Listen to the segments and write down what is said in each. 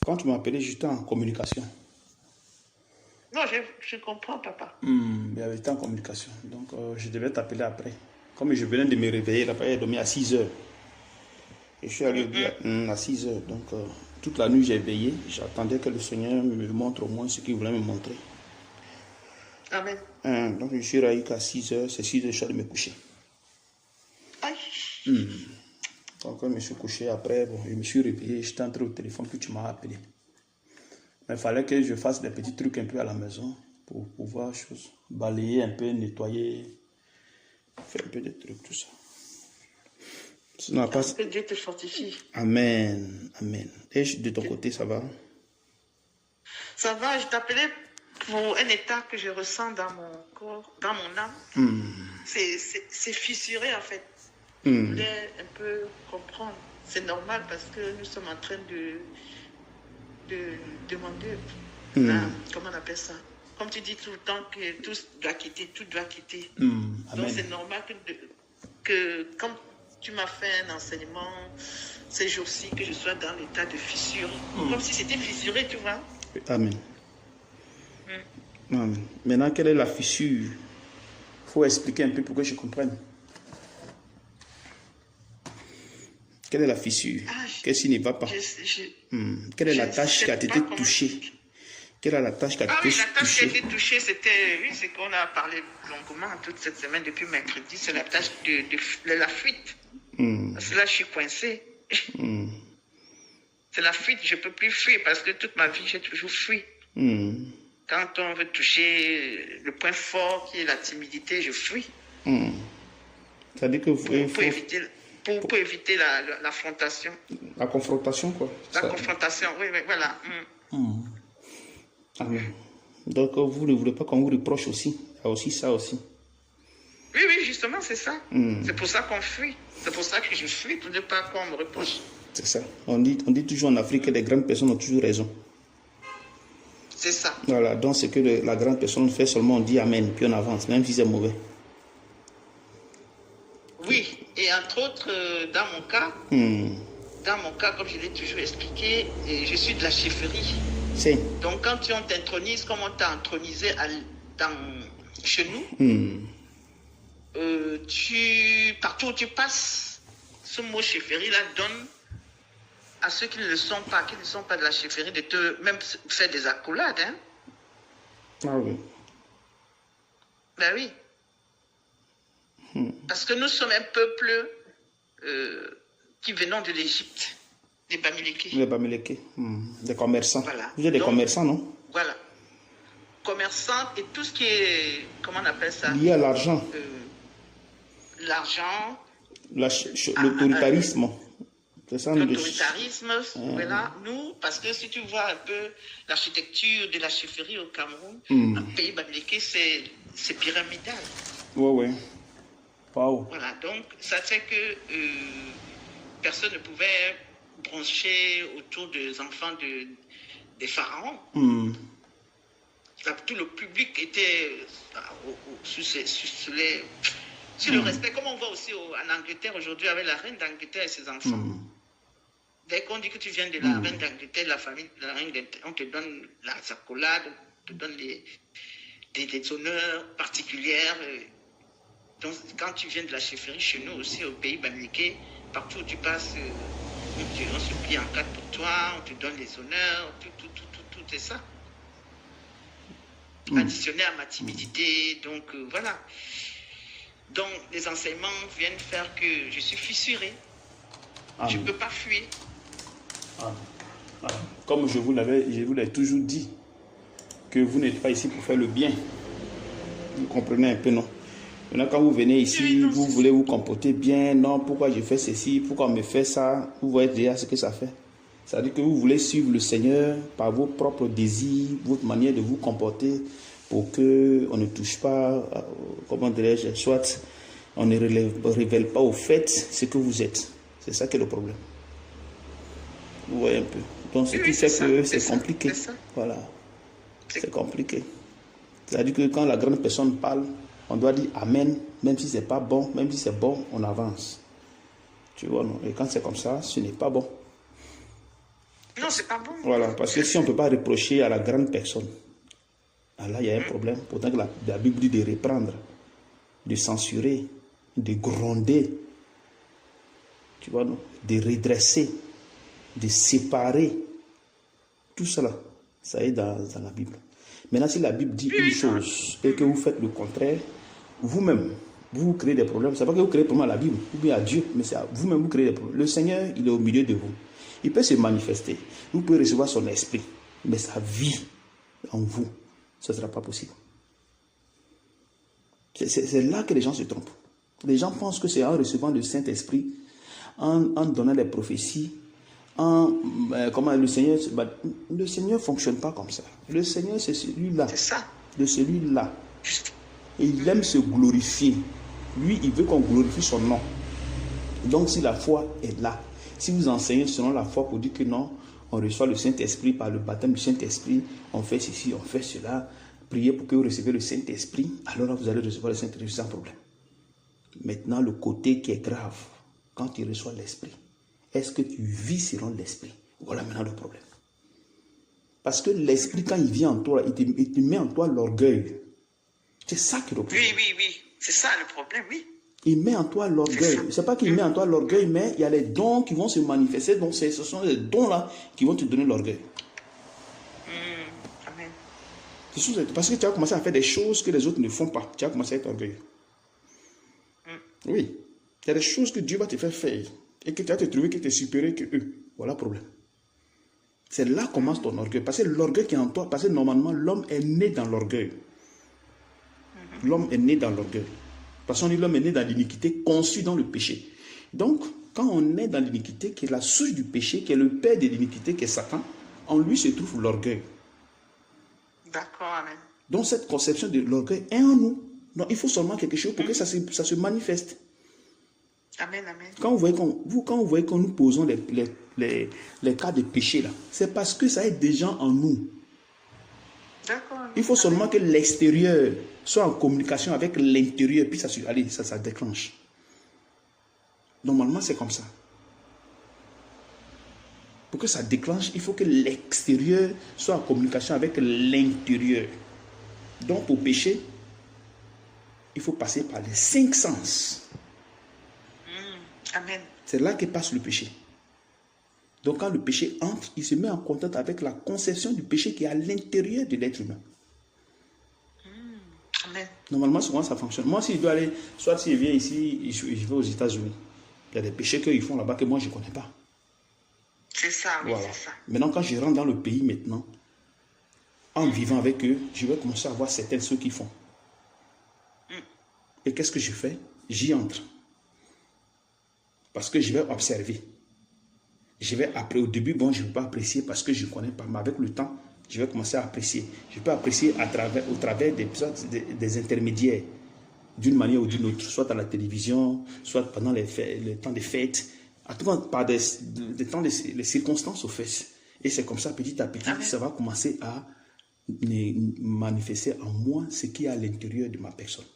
Quand tu m'as appelé, j'étais en communication. Non, je comprends, papa. J'étais en communication. Donc, je devais t'appeler après. Comme je venais de me réveiller, là, j'ai dormi à 6 heures. Et je suis allé au lit à 6 heures. Donc, toute la nuit, j'ai veillé. J'attendais que le Seigneur me montre au moins ce qu'il voulait me montrer. Amen. Donc, je suis réveillé qu'à 6 heures. C'est 6 heures, je suis allé me coucher. Aïe. Donc, je me suis couché après. Bon, je me suis réveillé. J'étais entré au téléphone, puis tu m'as appelé. Mais il fallait que je fasse des petits trucs un peu à la maison pour pouvoir balayer un peu, nettoyer, faire un peu de trucs, tout ça. Sinon, pas... Que Dieu te fortifie. Amen, amen. Et de ton côté, ça va? Ça va, je t'appelais pour un état que je ressens dans mon corps, dans mon âme. C'est fissuré en fait. Je voulais un peu comprendre. C'est normal parce que nous sommes en train de demander, comment on appelle ça? Comme tu dis tout le temps que tout doit quitter. Donc c'est normal que comme tu m'as fait un enseignement ces jours-ci, que je sois dans l'état de fissure. Comme si c'était fissuré, tu vois. Amen. Amen. Maintenant, quelle est la fissure? Il faut expliquer un peu pour que je comprenne. Quelle est la fissure? Qu'est-ce qui ne va pas? Quelle est la tâche qui a été touchée? Quelle est la tâche qui a été touchée? La tâche qui a été touchée, c'était, c'est qu'on a parlé longuement toute cette semaine depuis mercredi, c'est la tâche de la fuite. Parce que là, je suis coincée. C'est la fuite, je ne peux plus fuir parce que toute ma vie, j'ai toujours fui. Quand on veut toucher le point fort qui est la timidité, je fuis. C'est-à-dire que pour éviter l'affrontation. La confrontation, quoi. Confrontation, oui, voilà. Amen. Donc, vous ne voulez pas qu'on vous reproche aussi? Il y a aussi ça aussi. Oui, justement, c'est ça. C'est pour ça qu'on fuit. C'est pour ça que je fuis, pour ne pas qu'on me reproche. C'est ça. On dit toujours en Afrique que les grandes personnes ont toujours raison. C'est ça. Voilà, donc ce que la grande personne fait seulement, on dit Amen, puis on avance, même si c'est mauvais. Oui, et entre autres, dans mon cas, comme je l'ai toujours expliqué, je suis de la chefferie. Donc quand on t'intronise, comme on t'a intronisé chez nous, partout où tu passes, ce mot chefferie-là donne à ceux qui ne le sont pas, qui ne sont pas de la chefferie, de te même faire des accolades. Hein? Ah oui. Ben oui. Parce que nous sommes un peuple qui venons de l'Égypte, des Bamileke. Les Bamileke, des commerçants. Voilà. Vous êtes des commerçants, non? Voilà. Commerçants et tout ce qui est, comment on appelle ça? Lié à l'argent. L'argent. L'autoritarisme. C'est ça, l'autoritarisme, voilà. Nous, parce que si tu vois un peu l'architecture de la chefferie au Cameroun, dans le pays Bamileke, c'est pyramidal. Oui. Wow. Voilà, donc ça fait que personne ne pouvait brancher autour des enfants des pharaons. Tout le public était sur le respect, comme on voit aussi en Angleterre aujourd'hui avec la reine d'Angleterre et ses enfants. Dès qu'on dit que tu viens de la reine d'Angleterre, la famille de la reine d'Angleterre, on te donne la accolade, on te donne des honneurs particulières. Donc, quand tu viens de la chefferie, chez nous aussi, au pays Bamileke, partout où tu passes, on se plie en quatre pour toi, on te donne les honneurs, tout est ça. Additionné à ma timidité, donc voilà. Donc, les enseignements viennent faire que je suis fissurée. Je ne peux pas fuir. Comme je vous l'ai toujours dit, que vous n'êtes pas ici pour faire le bien. Vous comprenez un peu, non? Maintenant, quand vous venez ici, vous voulez vous comporter bien. Non, pourquoi je fais ceci? Pourquoi on me fait ça? Vous voyez déjà ce que ça fait. C'est-à-dire que vous voulez suivre le Seigneur par vos propres désirs, votre manière de vous comporter pour qu'on ne touche pas, comment dirais-je, soit on ne révèle pas au fait ce que vous êtes. C'est ça qui est le problème. Vous voyez un peu. Donc, ce qui fait que c'est compliqué. Voilà. C'est compliqué. C'est-à-dire que quand la grande personne parle, on doit dire Amen, même si c'est pas bon, même si c'est bon, on avance. Tu vois, non? Et quand c'est comme ça, ce n'est pas bon. Non, c'est pas bon. Voilà, parce que si on ne peut pas reprocher à la grande personne, là, il y a un problème. Pourtant que la Bible dit de reprendre, de censurer, de gronder, tu vois, non? De redresser, de séparer. Tout cela, ça est dans la Bible. Maintenant, si la Bible dit une chose et que vous faites le contraire, vous-même, vous créez des problèmes. Ce n'est pas que vous créez des problèmes à la Bible ou bien à Dieu, mais c'est vous-même vous créez des problèmes. Le Seigneur, il est au milieu de vous. Il peut se manifester. Vous pouvez recevoir son esprit, mais sa vie en vous, ce ne sera pas possible. C'est là que les gens se trompent. Les gens pensent que c'est en recevant le Saint-Esprit, en donnant des prophéties, comment le Seigneur ne fonctionne pas comme ça. Le Seigneur, c'est celui-là. C'est ça. De celui-là. Et il aime se glorifier. Lui, il veut qu'on glorifie son nom. Donc, si la foi est là, si vous enseignez selon la foi pour dire que non, on reçoit le Saint-Esprit par le baptême du Saint-Esprit, on fait ceci, on fait cela, priez pour que vous recevez le Saint-Esprit, alors là, vous allez recevoir le Saint-Esprit sans problème. Maintenant, le côté qui est grave, quand tu reçois l'Esprit, est-ce que tu vis selon l'Esprit? Voilà maintenant le problème. Parce que l'Esprit, quand il vient en toi, il te met en toi l'orgueil. C'est ça qui est le problème. Oui. C'est ça le problème, oui. Il met en toi l'orgueil. Ce n'est pas qu'il met en toi l'orgueil, mais il y a les dons qui vont se manifester. Donc, ce sont les dons-là qui vont te donner l'orgueil. Amen. Parce que tu as commencé à faire des choses que les autres ne font pas. Tu as commencé à être orgueilleux. Oui. Il y a des choses que Dieu va te faire faire. Et que tu vas te trouver que tu es supérieur que eux. Voilà le problème. C'est là que commence ton orgueil. Parce que l'orgueil qui est en toi, parce que normalement, l'homme est né dans l'orgueil. L'homme est né dans l'orgueil. Parce qu'on dit l'homme est né dans l'iniquité, conçu dans le péché. Donc, quand on est dans l'iniquité, qui est la source du péché, qui est le père de l'iniquité, qui est Satan, en lui se trouve l'orgueil. D'accord, amen. Donc, cette conception de l'orgueil est en nous. Donc, il faut seulement quelque chose pour que ça se manifeste. Amen. Quand vous voyez qu'on nous posons les cas de péché, là, c'est parce que ça est déjà en nous. D'accord. Il faut seulement que l'extérieur soit en communication avec l'intérieur, puis ça déclenche. Normalement, c'est comme ça. Pour que ça déclenche, il faut que l'extérieur soit en communication avec l'intérieur. Donc, pour pécher, il faut passer par les 5 sens. Amen. C'est là que passe le péché. Donc, quand le péché entre, il se met en contact avec la conception du péché qui est à l'intérieur de l'être humain. Amen. Normalement, souvent, ça fonctionne. Moi, si je dois aller, soit si je viens ici, je vais aux États-Unis. Il y a des péchés qu'ils font là-bas que moi, je ne connais pas. C'est ça, oui, voilà. c'est ça. Maintenant, quand je rentre dans le pays maintenant, en vivant avec eux, je vais commencer à voir certaines choses qu'ils font. Et qu'est-ce que je fais? J'y entre. Parce que je vais observer. Je vais après, au début, bon, je ne vais pas apprécier parce que je ne connais pas. Mais avec le temps, je vais commencer à apprécier. Je peux apprécier au travers des intermédiaires, d'une manière ou d'une autre, soit à la télévision, soit pendant le temps des fêtes, à tout moment, par des temps, les circonstances au fait. Et c'est comme ça, petit à petit, ça va commencer à manifester en moi ce qui est à l'intérieur de ma personne.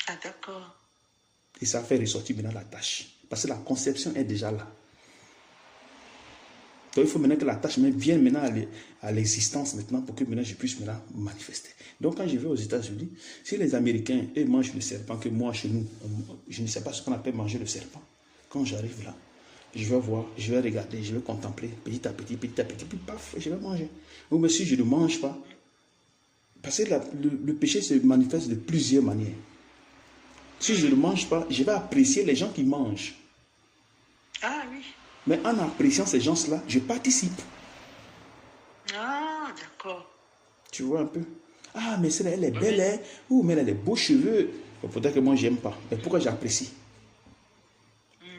Ah, d'accord. Et ça fait ressortir maintenant la tâche. Parce que la conception est déjà là. Donc il faut maintenant que la tâche vienne maintenant à l'existence maintenant pour que maintenant je puisse maintenant manifester. Donc quand je vais aux États-Unis, si les Américains eux mangent le serpent, que moi chez nous, je ne sais pas ce qu'on appelle manger le serpent. Quand j'arrive là, je vais voir, je vais regarder, je vais contempler petit à petit, puis paf, je vais manger. Ou mais si je ne mange pas, parce que le péché se manifeste de plusieurs manières. Si je ne mange pas, je vais apprécier les gens qui mangent. Ah oui. Mais en appréciant ces gens-là, je participe. Ah, d'accord. Tu vois un peu? Ah, mais celle-là, elle est belle, hein? Ouh, mais elle a des beaux cheveux. Peut-être que moi, je n'aime pas. Mais pourquoi j'apprécie?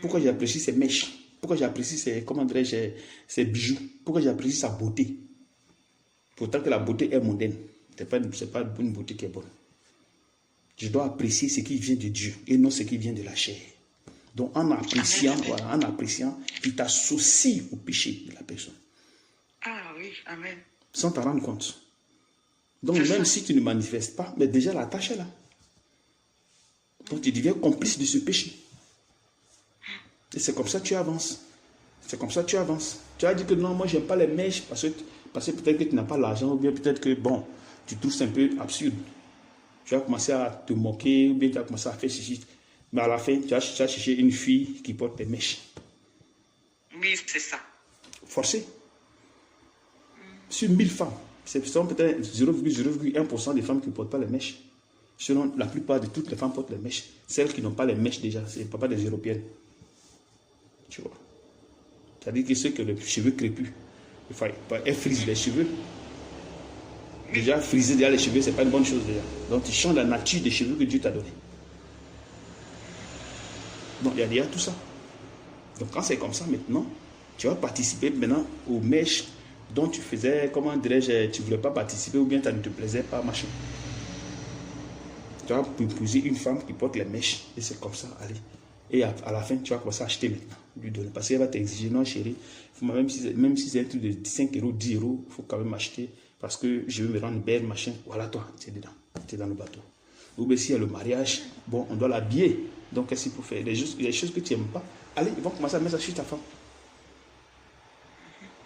Pourquoi j'apprécie ses mèches? Pourquoi j'apprécie ses bijoux? Pourquoi j'apprécie sa beauté? Pourtant que la beauté est mondaine. Ce n'est pas une beauté qui est bonne. Je dois apprécier ce qui vient de Dieu et non ce qui vient de la chair. Donc en appréciant, voilà, tu t'associes au péché de la personne. Ah oui, amen. Sans t'en rendre compte. Donc même si tu ne manifestes pas, mais déjà la tâche est là. Donc tu deviens complice de ce péché. Et c'est comme ça que tu avances. C'est comme ça que tu avances. Tu as dit que non, moi, j'aime pas les mèches parce que peut-être que tu n'as pas l'argent ou bien peut-être que, bon, tu trouves ça un peu absurde. Tu vas commencer à te moquer ou bien tu vas commencer à faire ceci. Mais à la fin, tu vas chercher une fille qui porte des mèches. Oui, c'est ça. Forcé. Sur 1000 femmes, c'est peut-être 0,01% des femmes qui ne portent pas les mèches. Sinon, la plupart de toutes les femmes portent les mèches. Celles qui n'ont pas les mèches déjà, ce n'est pas des européennes. Tu vois. C'est-à-dire que ceux qui ont les cheveux crépus, elles frisent les cheveux. Déjà, friser déjà les cheveux, ce n'est pas une bonne chose déjà. Donc, tu changes la nature des cheveux que Dieu t'a donné. Donc, il y a déjà tout ça. Donc, quand c'est comme ça maintenant, tu vas participer maintenant aux mèches dont tu faisais, comment dirais-je, tu ne voulais pas participer ou bien ça ne te plaisait pas, machin. Tu vas épouser une femme qui porte les mèches et c'est comme ça, allez. Et à la fin, tu vas commencer à acheter maintenant, lui donner. Parce qu'elle va t'exiger, non chérie, même si c'est un truc de 5 euros, 10 euros, il faut quand même acheter parce que je veux me rendre belle, machin. Voilà toi, tu es dedans, tu es dans le bateau. Ou bien s'il y a le mariage, bon, on doit l'habiller. Donc qu'est-ce qu'il faut faire? Les choses que tu n'aimes pas, allez, ils vont commencer à mettre ça sur ta femme.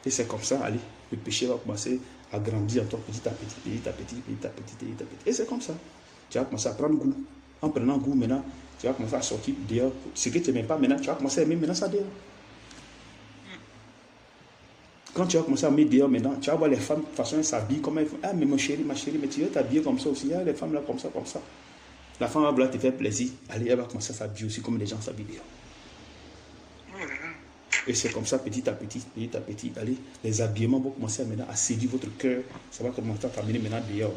Et c'est comme ça, allez, le péché va commencer à grandir en toi petit à petit, petit à petit, petit à petit, petit à petit. Et c'est comme ça. Tu vas commencer à prendre goût. En prenant goût maintenant, tu vas commencer à sortir dehors. Ce que tu n'aimes pas maintenant, tu vas commencer à aimer maintenant ça dehors. Quand tu vas commencer à mettre dehors maintenant, tu vas voir les femmes, de toute façon, elles s'habillent comme elles font. Ah, mais ma chérie, mais tu veux t'habiller comme ça aussi. Ah, les femmes là, comme ça, comme ça. La femme va vouloir te faire plaisir. Allez, elle va commencer à s'habiller aussi comme les gens s'habillent dehors. Et c'est comme ça, petit à petit, allez, les habillements vont commencer maintenant à séduire votre cœur. Ça va commencer à t'amener maintenant dehors.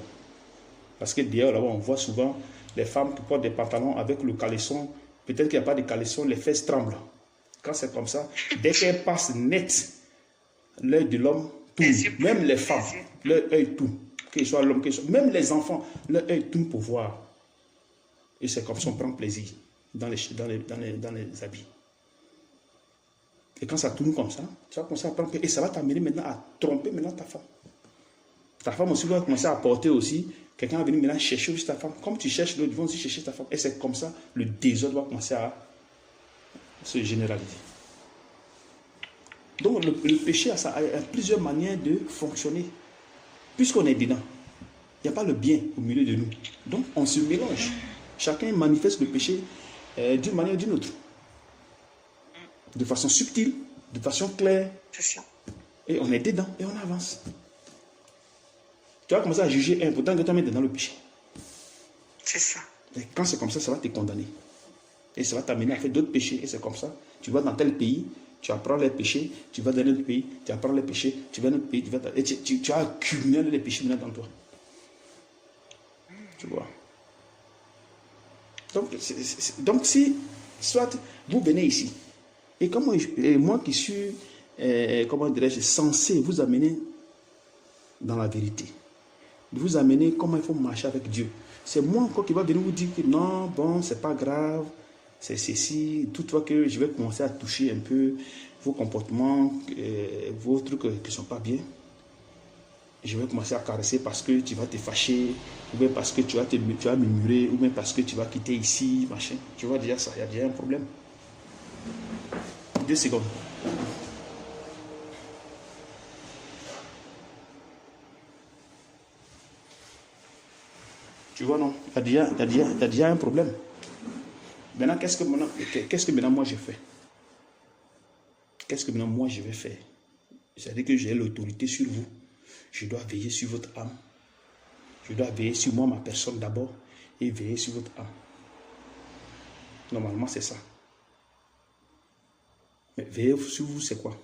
Parce que dehors, là-bas, on voit souvent les femmes qui portent des pantalons avec le caleçon. Peut-être qu'il n'y a pas de caleçon, les fesses tremblent. Quand c'est comme ça, dès qu'elles passent net, l'œil de l'homme tourne. Même les femmes, leur œil tourne. Qu'il soit l'homme, même les enfants, leur œil tourne pour voir. Et c'est comme ça qu'on prend plaisir dans les habits. Et quand ça tourne comme ça, tu vas commencer à prendre plaisir. Et ça va t'amener maintenant à tromper maintenant ta femme. Ta femme aussi va commencer à porter aussi. Quelqu'un va venir maintenant chercher aussi ta femme. Comme tu cherches l'autre, ils vont aussi chercher ta femme. Et c'est comme ça, le désordre va commencer à se généraliser. Donc le péché a plusieurs manières de fonctionner. Puisqu'on est dedans, il n'y a pas le bien au milieu de nous. Donc on se mélange. Chacun manifeste le péché d'une manière ou d'une autre. De façon subtile, de façon claire. Et on est dedans et on avance. Tu vas commencer à juger un, pourtant que tu es dans le péché. C'est ça. Et quand c'est comme ça, ça va te condamner. Et ça va t'amener à faire d'autres péchés. Et c'est comme ça. Tu vas dans tel pays, tu apprends les péchés. Tu vas dans un autre pays, tu apprends les péchés. Tu vas dans un autre pays, et tu as accumulé les péchés maintenant dans toi. Tu vois. Donc si, soit vous venez ici, et comme moi qui suis, comment dirais-je, censé vous amener dans la vérité, de vous amener comment il faut marcher avec Dieu. C'est moi encore qui va venir vous dire que non, bon, c'est pas grave, c'est ceci, toutefois que je vais commencer à toucher un peu vos comportements, vos trucs qui ne sont pas bien. Je vais commencer à caresser parce que tu vas te fâcher, ou bien parce que tu vas murmurer, ou bien parce que tu vas quitter ici, machin. Tu vois déjà ça, il y a déjà un problème. 2 secondes. Tu vois, non, il y a déjà un problème. Maintenant, qu'est-ce que maintenant moi je fais? Qu'est-ce que maintenant moi je vais faire? C'est-à-dire que j'ai l'autorité sur vous. Je dois veiller sur votre âme. Je dois veiller sur moi, ma personne d'abord, et veiller sur votre âme. Normalement, c'est ça. Mais veiller sur vous, c'est quoi?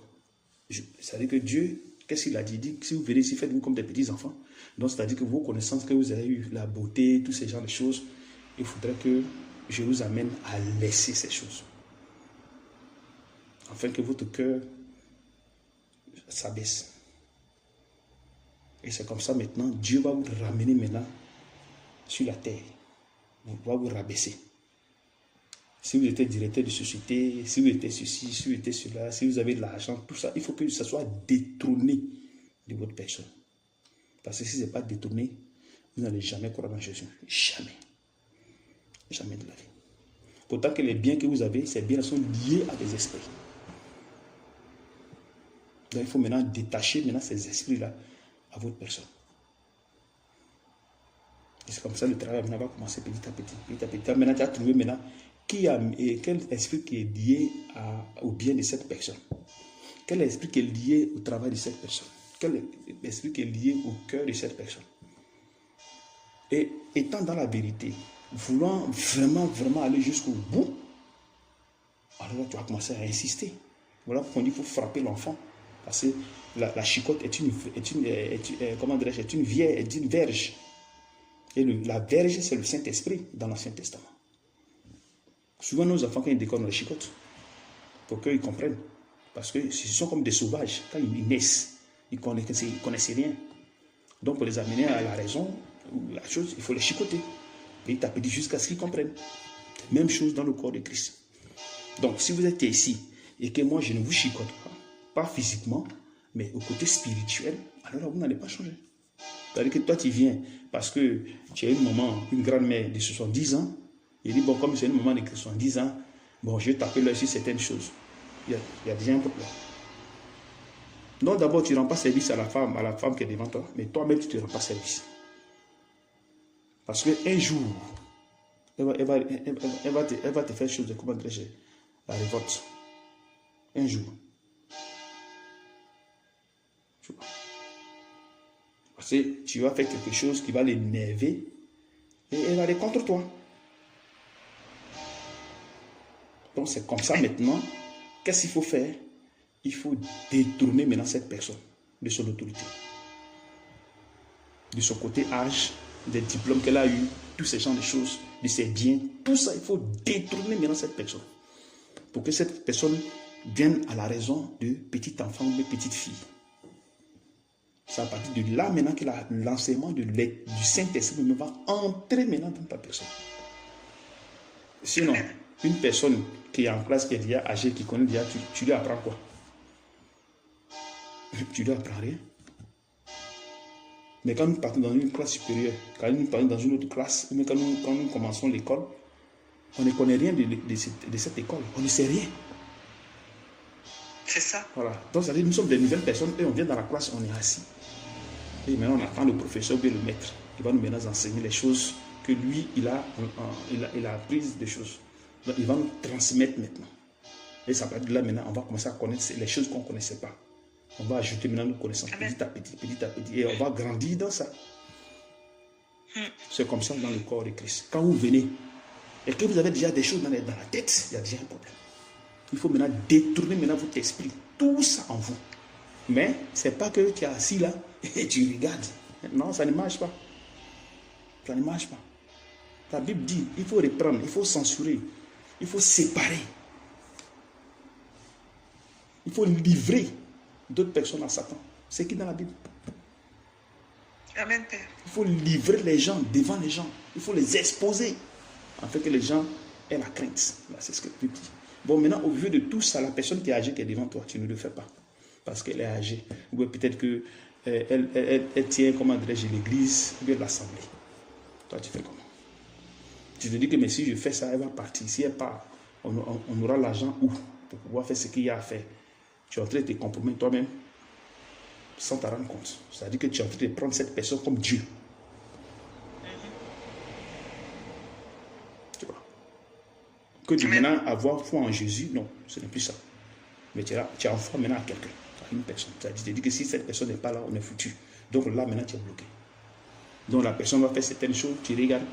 C'est-à-dire que Dieu, qu'est-ce qu'il a dit? Il dit que si vous venez ici, faites-vous comme des petits-enfants. Donc, c'est-à-dire que vos connaissances que vous avez eues, la beauté, tous ces genres de choses, il faudrait que je vous amène à laisser ces choses. Afin que votre cœur s'abaisse. Et c'est comme ça maintenant, Dieu va vous ramener maintenant sur la terre. Il va vous rabaisser. Si vous êtes directeur de société, si vous êtes ceci, si vous êtes cela, si vous avez de l'argent, tout ça, il faut que ça soit détourné de votre personne. Parce que si ce n'est pas détourné, vous n'allez jamais croire en Jésus. Jamais. Jamais de la vie. Pourtant que les biens que vous avez, ces biens sont liés à des esprits. Donc il faut maintenant détacher maintenant ces esprits-là à votre personne. Et c'est comme ça le travail maintenant va commencer petit à petit. Petit à petit. Maintenant, tu as trouvé maintenant quel esprit qui est lié au bien de cette personne. Quel esprit qui est lié au travail de cette personne. Quel esprit qui est lié au cœur de cette personne. Et étant dans la vérité, voulant vraiment aller jusqu'au bout, alors là, tu vas commencer à insister. Voilà pourquoi on dit qu'il faut frapper l'enfant. Parce que la chicotte est une verge. Et la verge, c'est le Saint-Esprit dans l'Ancien Testament. Souvent, nos enfants, quand ils déconnent, on les chicote pour qu'ils comprennent. Parce que ce sont comme des sauvages. Quand ils naissent, ils ne connaissent rien. Donc, pour les amener à la raison, la chose, il faut les chicoter. Et taper jusqu'à ce qu'ils comprennent. Même chose dans le corps de Christ. Donc, si vous êtes ici et que moi, je ne vous chicote pas physiquement, mais au côté spirituel, alors là, vous n'allez pas changer. C'est-à-dire que toi, tu viens parce que tu as une maman, une grand-mère de 70 ans, et dit, bon, comme c'est une maman de 70 ans, bon, je vais taper là sur certaines choses. Il y a déjà un problème. Non, d'abord, tu ne rends pas service à la femme qui est devant toi, mais toi-même, tu ne te rends pas service. Parce qu'un jour, elle va te faire chose de comment dire, la révolte. Un jour. Tu vois. Parce que tu vas faire quelque chose qui va l'énerver et elle va aller contre toi. Donc c'est comme ça maintenant. Qu'est-ce qu'il faut faire? Il faut détourner maintenant cette personne de son autorité. De son côté âge, des diplômes qu'elle a eu, tous ces genres de choses, de ses biens, tout ça, il faut détourner maintenant cette personne. Pour que cette personne vienne à la raison de petit enfant ou de petite fille. C'est à partir de là maintenant que l'enseignement du Saint-Esprit va entrer maintenant dans ta personne. Sinon, une personne qui est en classe, qui est déjà âgée, qui connaît déjà, tu lui apprends quoi? Tu lui apprends rien. Mais quand nous partons dans une classe supérieure, quand nous partons dans une autre classe, mais quand nous commençons l'école, on ne connaît rien de cette école. On ne sait rien. C'est ça. Voilà. Donc, ça veut dire nous sommes des nouvelles personnes et on vient dans la classe, on est assis. Et maintenant, on attend le professeur ou le maître qui va nous maintenant enseigner les choses que lui, il a apprises des choses. Donc, il va nous transmettre maintenant. Et ça va être là maintenant, on va commencer à connaître les choses qu'on ne connaissait pas. On va ajouter maintenant nos connaissances petit à petit. Et on va grandir dans ça. C'est comme ça dans le corps de Christ. Quand vous venez et que vous avez déjà des choses dans la tête, il y a déjà un problème. Il faut maintenant détourner maintenant votre esprit. Tout ça en vous. Mais ce n'est pas que tu es assis là et tu regardes. Non, ça ne marche pas. Ça ne marche pas. La Bible dit, il faut reprendre, il faut censurer, il faut séparer. Il faut livrer d'autres personnes à Satan. C'est qui dans la Bible? Amen, Père. Il faut livrer les gens devant les gens. Il faut les exposer afin que les gens aient la crainte. Là, c'est ce que la Bible dit. Bon, maintenant, au vu de tout ça, la personne qui est âgée qui est devant toi, tu ne le fais pas. Parce qu'elle est âgée. Ou peut-être qu'elle tient, comment dirais-je, l'église ou bien l'assemblée. Toi, tu fais comment? Tu te dis que mais si je fais ça, elle va partir. Si elle part, on aura l'argent où pour pouvoir faire ce qu'il y a à faire. Tu es en train de te compromettre toi-même sans t'en rendre compte. C'est-à-dire que tu es en train de prendre cette personne comme Dieu. Tu vois? Que de maintenant avoir foi en Jésus, non, ce n'est plus ça. Mais tu as en foi maintenant à quelqu'un, à une personne. C'est-à-dire tu te dis que si cette personne n'est pas là, on est foutu. Donc là, maintenant, tu es bloqué. Donc la personne va faire certaines choses, tu regardes.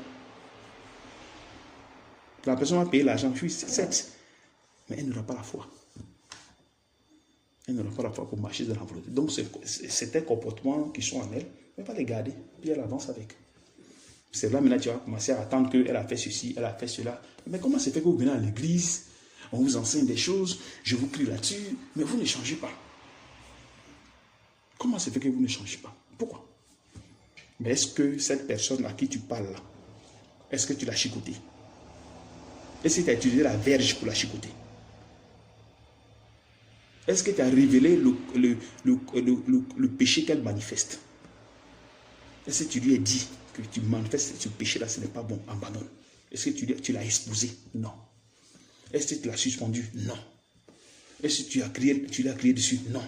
La personne va payer l'argent, oui, c'est certes, mais elle n'aura pas la foi. Elle n'aura pas la foi pour marcher dans la volonté. Donc c'est des comportements qui sont en elle, elle va les garder, puis elle avance avec. C'est là maintenant tu vas commencer à attendre qu'elle a fait ceci, elle a fait cela. Mais comment c'est fait que vous venez à l'église, on vous enseigne des choses, je vous crie là-dessus, mais vous ne changez pas. Comment c'est fait que vous ne changez pas? Pourquoi? Mais est-ce que cette personne à qui tu parles là, est-ce que tu l'as chicoté? Est-ce que tu as utilisé la verge pour la chicoter? Est-ce que tu as révélé le péché qu'elle manifeste? Est-ce que tu lui as dit que tu manifestes ce péché-là, ce n'est pas bon, abandonne? Est-ce que tu l'as exposé? Non. Est-ce que tu l'as suspendu? Non. Est-ce que tu lui as crié dessus? Non.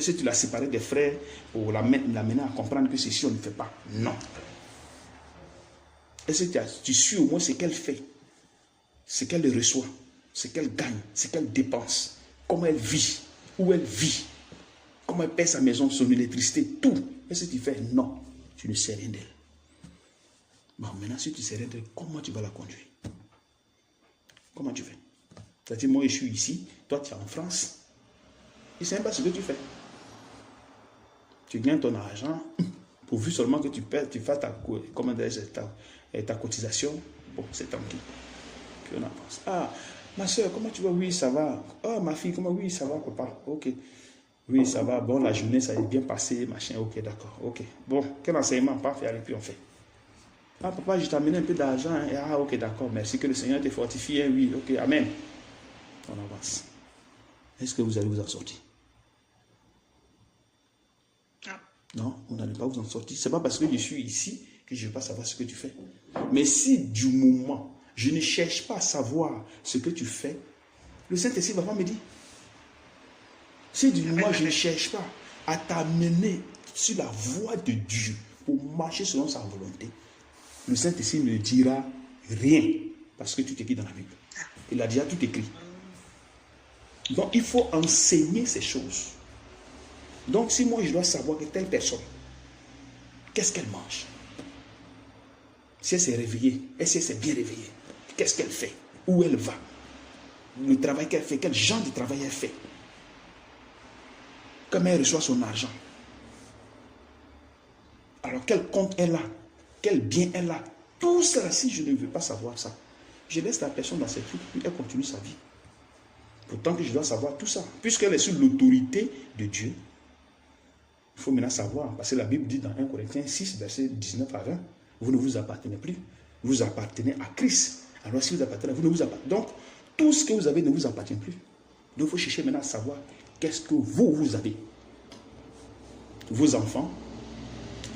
Est-ce que tu l'as séparée des frères pour l'amener à comprendre que ceci, on ne fait pas? Non. Est-ce que tu suis au moins ce qu'elle fait, ce qu'elle reçoit, ce qu'elle gagne, ce qu'elle dépense, comment elle vit, où elle vit, comment elle paie sa maison, son électricité, tout? Est-ce que tu fais? Non. Tu ne sais rien d'elle. Bon, maintenant, si tu sais rien d'elle, comment tu vas la conduire? Comment tu fais? C'est-à-dire, moi, je suis ici, toi, tu es en France. Il ne sait même pas ce que tu fais. Tu gagnes ton argent, pourvu seulement que tu fasses ta cotisation. Bon, c'est tranquille. Puis on avance. Ah, ma soeur, comment tu vas? Oui, ça va. Ah, ma fille, comment? Oui, ça va, papa. Ok. Oui, ça va. Bon, la journée, ça est bien passé, machin. Ok, d'accord. Ok. Bon, quel enseignement? Parfait, allez, puis on fait. Ah, papa, je t'ai amené un peu d'argent. Hein. Ah, ok, d'accord. Merci que le Seigneur t'ait fortifié. Oui, ok, amen. On avance. Est-ce que vous allez vous en sortir? Non, vous n'allez pas vous en sortir. Ce n'est pas parce que je suis ici que je ne vais pas savoir ce que tu fais. Mais si du moment, je ne cherche pas à savoir ce que tu fais, le Saint-Esprit va pas me dire. Si du moment, je ne cherche pas à t'amener sur la voie de Dieu pour marcher selon sa volonté, le Saint-Esprit ne dira rien parce que tout est écrit dans la Bible. Il a déjà tout écrit. Donc, il faut enseigner ces choses. Donc, si moi, je dois savoir que telle personne, qu'est-ce qu'elle mange? Si elle s'est réveillée, est-ce qu'elle s'est bien réveillée? Qu'est-ce qu'elle fait? Où elle va? Le travail qu'elle fait, quel genre de travail elle fait? Comment elle reçoit son argent? Alors, quel compte elle a? Quel bien elle a? Tout ça, si je ne veux pas savoir ça, je laisse la personne dans ses trucs, puis elle continue sa vie. Pourtant que je dois savoir tout ça. Puisqu'elle est sous l'autorité de Dieu, il faut maintenant savoir, parce que la Bible dit dans 1 Corinthiens 6, verset 19 à 20, vous ne vous appartenez plus, vous appartenez à Christ. Alors si vous appartenez, vous ne vous appartenez. Donc, tout ce que vous avez ne vous appartient plus. Donc, il faut chercher maintenant à savoir qu'est-ce que vous avez. Vos enfants,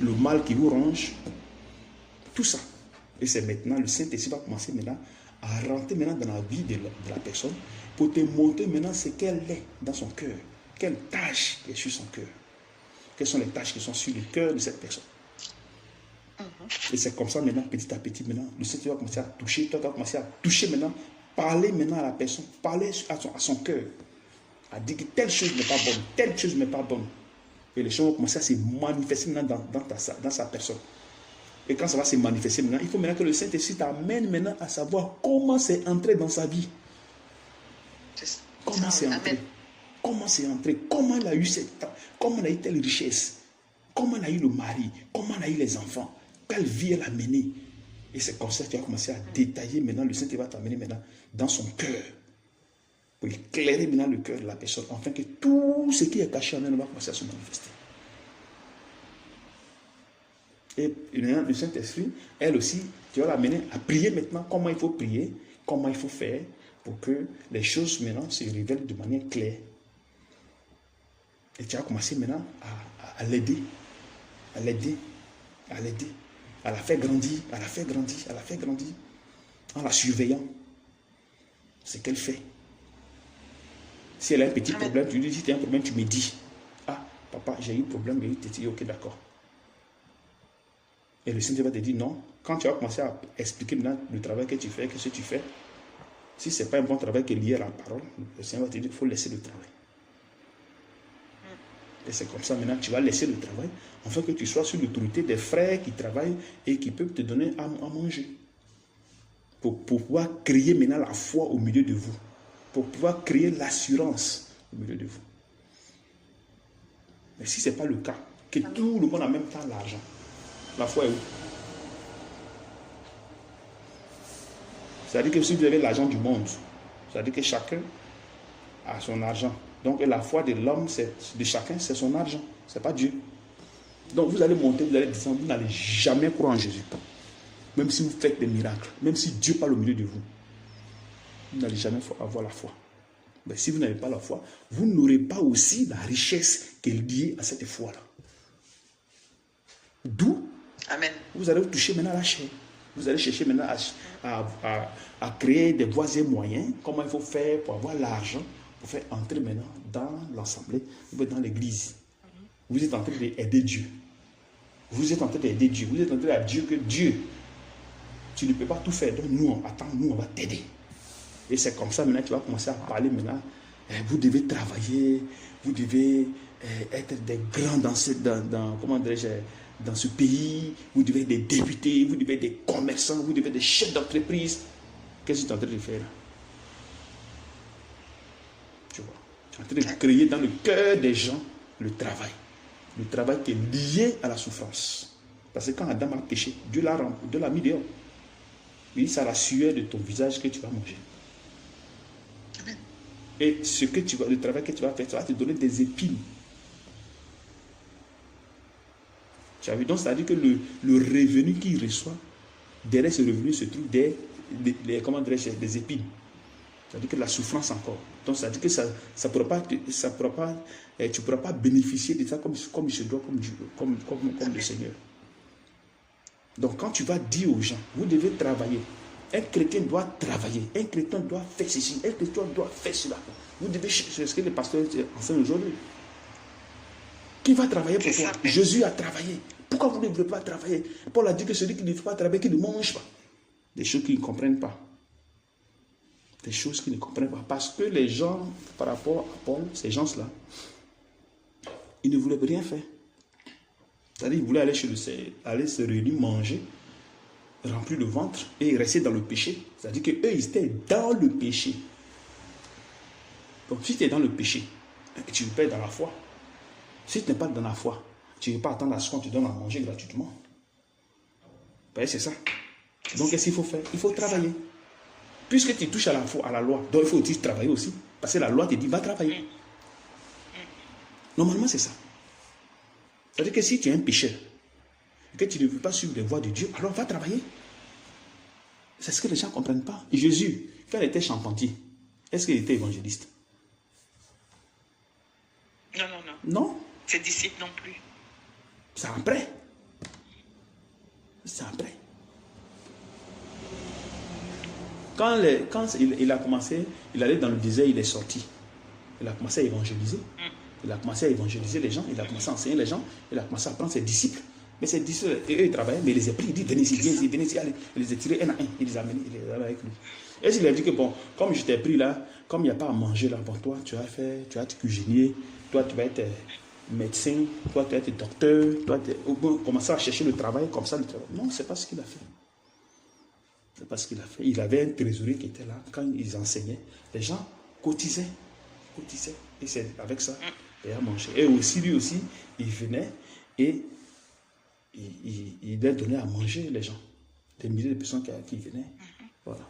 le mal qui vous ronge, tout ça. Et c'est maintenant, le Saint-Esprit va commencer maintenant à rentrer maintenant dans la vie de la personne pour te montrer maintenant ce qu'elle est dans son cœur. Quelle tâche est sur son cœur. Quelles sont les tâches qui sont sur le cœur de cette personne. Et c'est comme ça maintenant, petit à petit, maintenant, le Seigneur va commencer à toucher, toi tu vas commencer à toucher maintenant, parler maintenant à la personne, parler à son cœur, à dire que telle chose n'est pas bonne, telle chose n'est pas bonne. Et les choses vont commencer à se manifester maintenant dans sa personne. Et quand ça va se manifester maintenant, il faut maintenant que le Saint-Esprit t'amène maintenant à savoir comment c'est entré dans sa vie. Comment c'est entré. Comment c'est entré, comment elle a eu comment elle a eu telle richesse, comment elle a eu le mari, comment elle a eu les enfants, quelle vie elle a menée. Et c'est comme ça que tu vas commencer à détailler maintenant, le Saint-Esprit va t'amener maintenant dans son cœur, pour éclairer maintenant le cœur de la personne, afin que tout ce qui est caché en elle va commencer à se manifester. Et le Saint-Esprit, elle aussi, tu vas l'amener à prier maintenant, comment il faut prier, comment il faut faire, pour que les choses maintenant se révèlent de manière claire. Et tu vas commencer maintenant à l'aider, à la faire grandir, en la surveillant. Ce qu'elle fait. Si elle a un petit problème, tu lui dis, si tu as un problème, tu me dis. Ah, papa, j'ai eu un problème, tu dis, ok, d'accord. Et le Seigneur va te dire, non, quand tu vas commencer à expliquer maintenant le travail que tu fais, qu'est-ce que tu fais, si ce n'est pas un bon travail qui est lié à la parole, le Seigneur va te dire, il faut laisser le travail. Et c'est comme ça maintenant que tu vas laisser le travail, afin que tu sois sous l'autorité des frères qui travaillent et qui peuvent te donner à manger. Pour pouvoir créer maintenant la foi au milieu de vous. Pour pouvoir créer l'assurance au milieu de vous. Mais si ce n'est pas le cas, que tout le monde a en même temps l'argent, la foi est où? C'est-à-dire que si vous avez l'argent du monde, c'est-à-dire que chacun a son argent. Donc la foi de l'homme, de chacun, c'est son argent. Ce n'est pas Dieu. Donc vous allez monter, vous allez descendre, vous n'allez jamais croire en Jésus. Même si vous faites des miracles, même si Dieu parle au milieu de vous, vous n'allez jamais avoir la foi. Mais si vous n'avez pas la foi, vous n'aurez pas aussi la richesse qui est liée à cette foi-là. D'où vous allez vous toucher maintenant à la chair. Vous allez chercher maintenant à créer des voies et moyens, comment il faut faire pour avoir l'argent, pour faire entrer maintenant dans l'assemblée, dans l'église. Vous êtes en train d'aider Dieu. Vous êtes en train d'aider Dieu. Vous êtes en train de dire que Dieu, tu ne peux pas tout faire. Donc nous, attends, nous, on va t'aider. Et c'est comme ça, maintenant, tu vas commencer à parler maintenant. Vous devez travailler, vous devez être des grands comment dirais-je, dans ce pays, vous devez être des députés, vous devez être des commerçants, vous devez être des chefs d'entreprise. Qu'est-ce que tu es en train de faire là? Tu vois, tu es en train de créer dans le cœur des gens le travail. Le travail qui est lié à la souffrance. Parce que quand Adam a péché, Dieu l'a mis dehors. Il dit, c'est à la sueur de ton visage que tu vas manger. Amen. Et le travail que tu vas faire, ça va te donner des épines. Tu as vu, donc c'est-à-dire que le revenu qu'il reçoit, derrière ce revenu se trouve des épines. C'est-à-dire que la souffrance encore. Donc c'est-à-dire que ça pourra pas, tu ne pourras pas bénéficier de ça comme il se doit, comme le Seigneur. Donc quand tu vas dire aux gens, vous devez travailler. Un chrétien doit travailler. Un chrétien doit faire ceci. Un chrétien doit faire cela. Vous devez, c'est ce que les pasteurs enseignent aujourd'hui. Qui va travailler pour toi? Jésus a travaillé. Pourquoi vous ne devez pas travailler? Paul a dit que celui qui ne veut pas travailler, qui ne mange pas. Des choses qu'ils ne comprennent pas. Des choses qu'ils ne comprennent pas. Parce que les gens, par rapport à Paul, ces gens-là, ils ne voulaient rien faire. C'est-à-dire qu'ils voulaient aller se réunir, manger, remplir le ventre et rester dans le péché. C'est-à-dire qu'eux, ils étaient dans le péché. Donc, si tu es dans le péché, tu ne peux pas être dans la foi. Si tu n'es pas dans la foi, tu ne peux pas attendre à ce qu'on te donne à manger gratuitement. Vous voyez, c'est ça. Donc, qu'est-ce qu'il faut faire? Il faut travailler. Puisque tu touches à la foi, à la loi, donc il faut aussi travailler aussi. Parce que la loi te dit, va travailler. Normalement, c'est ça. C'est-à-dire que si tu es un pécheur, et que tu ne veux pas suivre les voies de Dieu, alors va travailler. C'est ce que les gens ne comprennent pas. Et Jésus, quand il était charpentier, est-ce qu'il était évangéliste? Non, non, non. Non. Ses disciples non plus. C'est après. C'est après. Quand il a commencé, il allait dans le désert, il est sorti. Il a commencé à évangéliser. Il a commencé à évangéliser les gens. Il a commencé à enseigner les gens. Il a commencé à prendre ses disciples. Mais ses disciples, eux, ils travaillaient, mais il les a pris. Il dit, venez ici, viens ici, venez ici, allez. Il les a tirés un à un. Il les a amenés, il les a amenés avec lui. Et il a dit que, bon, comme je t'ai pris là, comme il n'y a pas à manger là, bon, toi, tu vas être cuisinier, toi, tu vas être médecin, toi, tu vas être docteur, toi, tu vas commencer à chercher le travail, comme ça, le travail. Non, ce n'est pas ce qu'il a fait. C'est pas ce qu'il a fait. Il avait un trésorier qui était là. Quand ils enseignaient, les gens cotisaient. Et c'est avec ça, il a mangé. Et aussi, lui aussi, il venait et il leur donnait à manger les gens. Des milliers de personnes qui venaient. Voilà.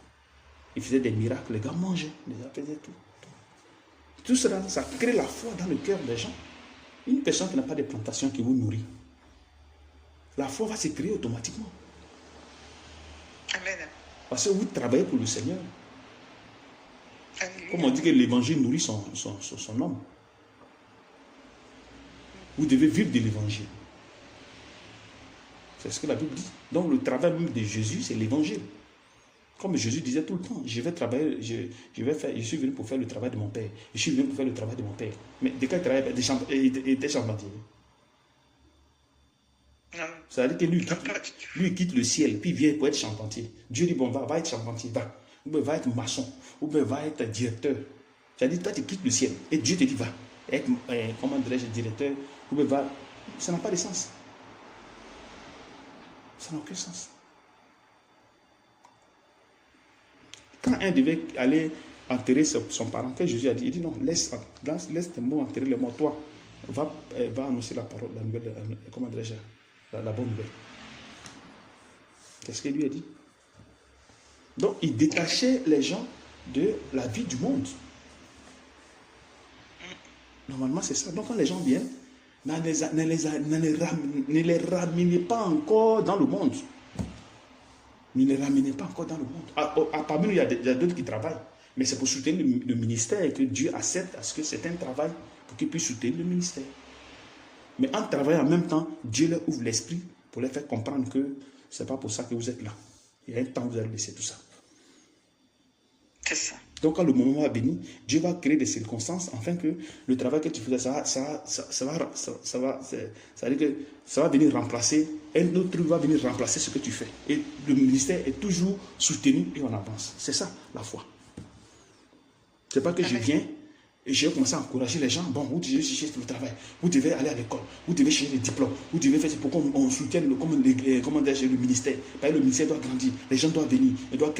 Il faisait des miracles. Les gars mangeaient. Les gars faisaient tout. Tout cela, ça crée la foi dans le cœur des gens. Une personne qui n'a pas de plantation qui vous nourrit, la foi va se créer automatiquement. Amen. Parce que vous travaillez pour le Seigneur. Comme on dit que l'évangile nourrit son homme. Vous devez vivre de l'évangile. C'est ce que la Bible dit. Donc le travail même de Jésus, c'est l'évangile. Comme Jésus disait tout le temps, je vais travailler, je suis venu pour faire le travail de mon Père. Je suis venu pour faire le travail de mon Père. Mais dès qu'il travaillait, il était charpentier. C'est-à-dire que lui, il quitte le ciel, puis il vient pour être charpentier. Dieu dit, bon, va être charpentier, va. Ou bien va être maçon, ou bien va être directeur. C'est-à-dire, toi, tu quittes le ciel, et Dieu te dit, va être, comment dirais-je, directeur, ou bien va. Ça n'a pas de sens. Ça n'a aucun sens. Quand un devait aller enterrer son parent, que Jésus a dit, il dit, non, laisse tes mots enterrer les mots, toi, va annoncer la parole, la nouvelle, comment dirais-je, la bonne nouvelle. Qu'est-ce qu'il lui a dit? Donc, il détachait les gens de la vie du monde. Normalement, c'est ça. Donc, quand les gens viennent, ne les ramenez pas encore dans le monde. Ne les ramenez pas encore dans le monde. Parmi nous, il y a d'autres qui travaillent. Mais c'est pour soutenir le ministère que Dieu accepte à ce que c'est un travail pour qu'ils puissent soutenir le ministère. Mais en travaillant en même temps, Dieu leur ouvre l'esprit pour leur faire comprendre que ce n'est pas pour ça que vous êtes là. Il y a un temps où vous allez laisser tout ça. C'est ça. Donc, quand le moment va venir, Dieu va créer des circonstances afin que le travail que tu faisais, ça va venir remplacer, un autre truc va venir remplacer ce que tu fais. Et le ministère est toujours soutenu et on avance. C'est ça, la foi. C'est pas que je viens et je vais commencer à encourager les gens. Bon, vous devez chercher le travail, vous devez aller à l'école, vous devez chercher les diplômes, vous devez faire. C'est pourquoi on soutient le ministère. Parce que le ministère doit grandir, les gens doivent venir,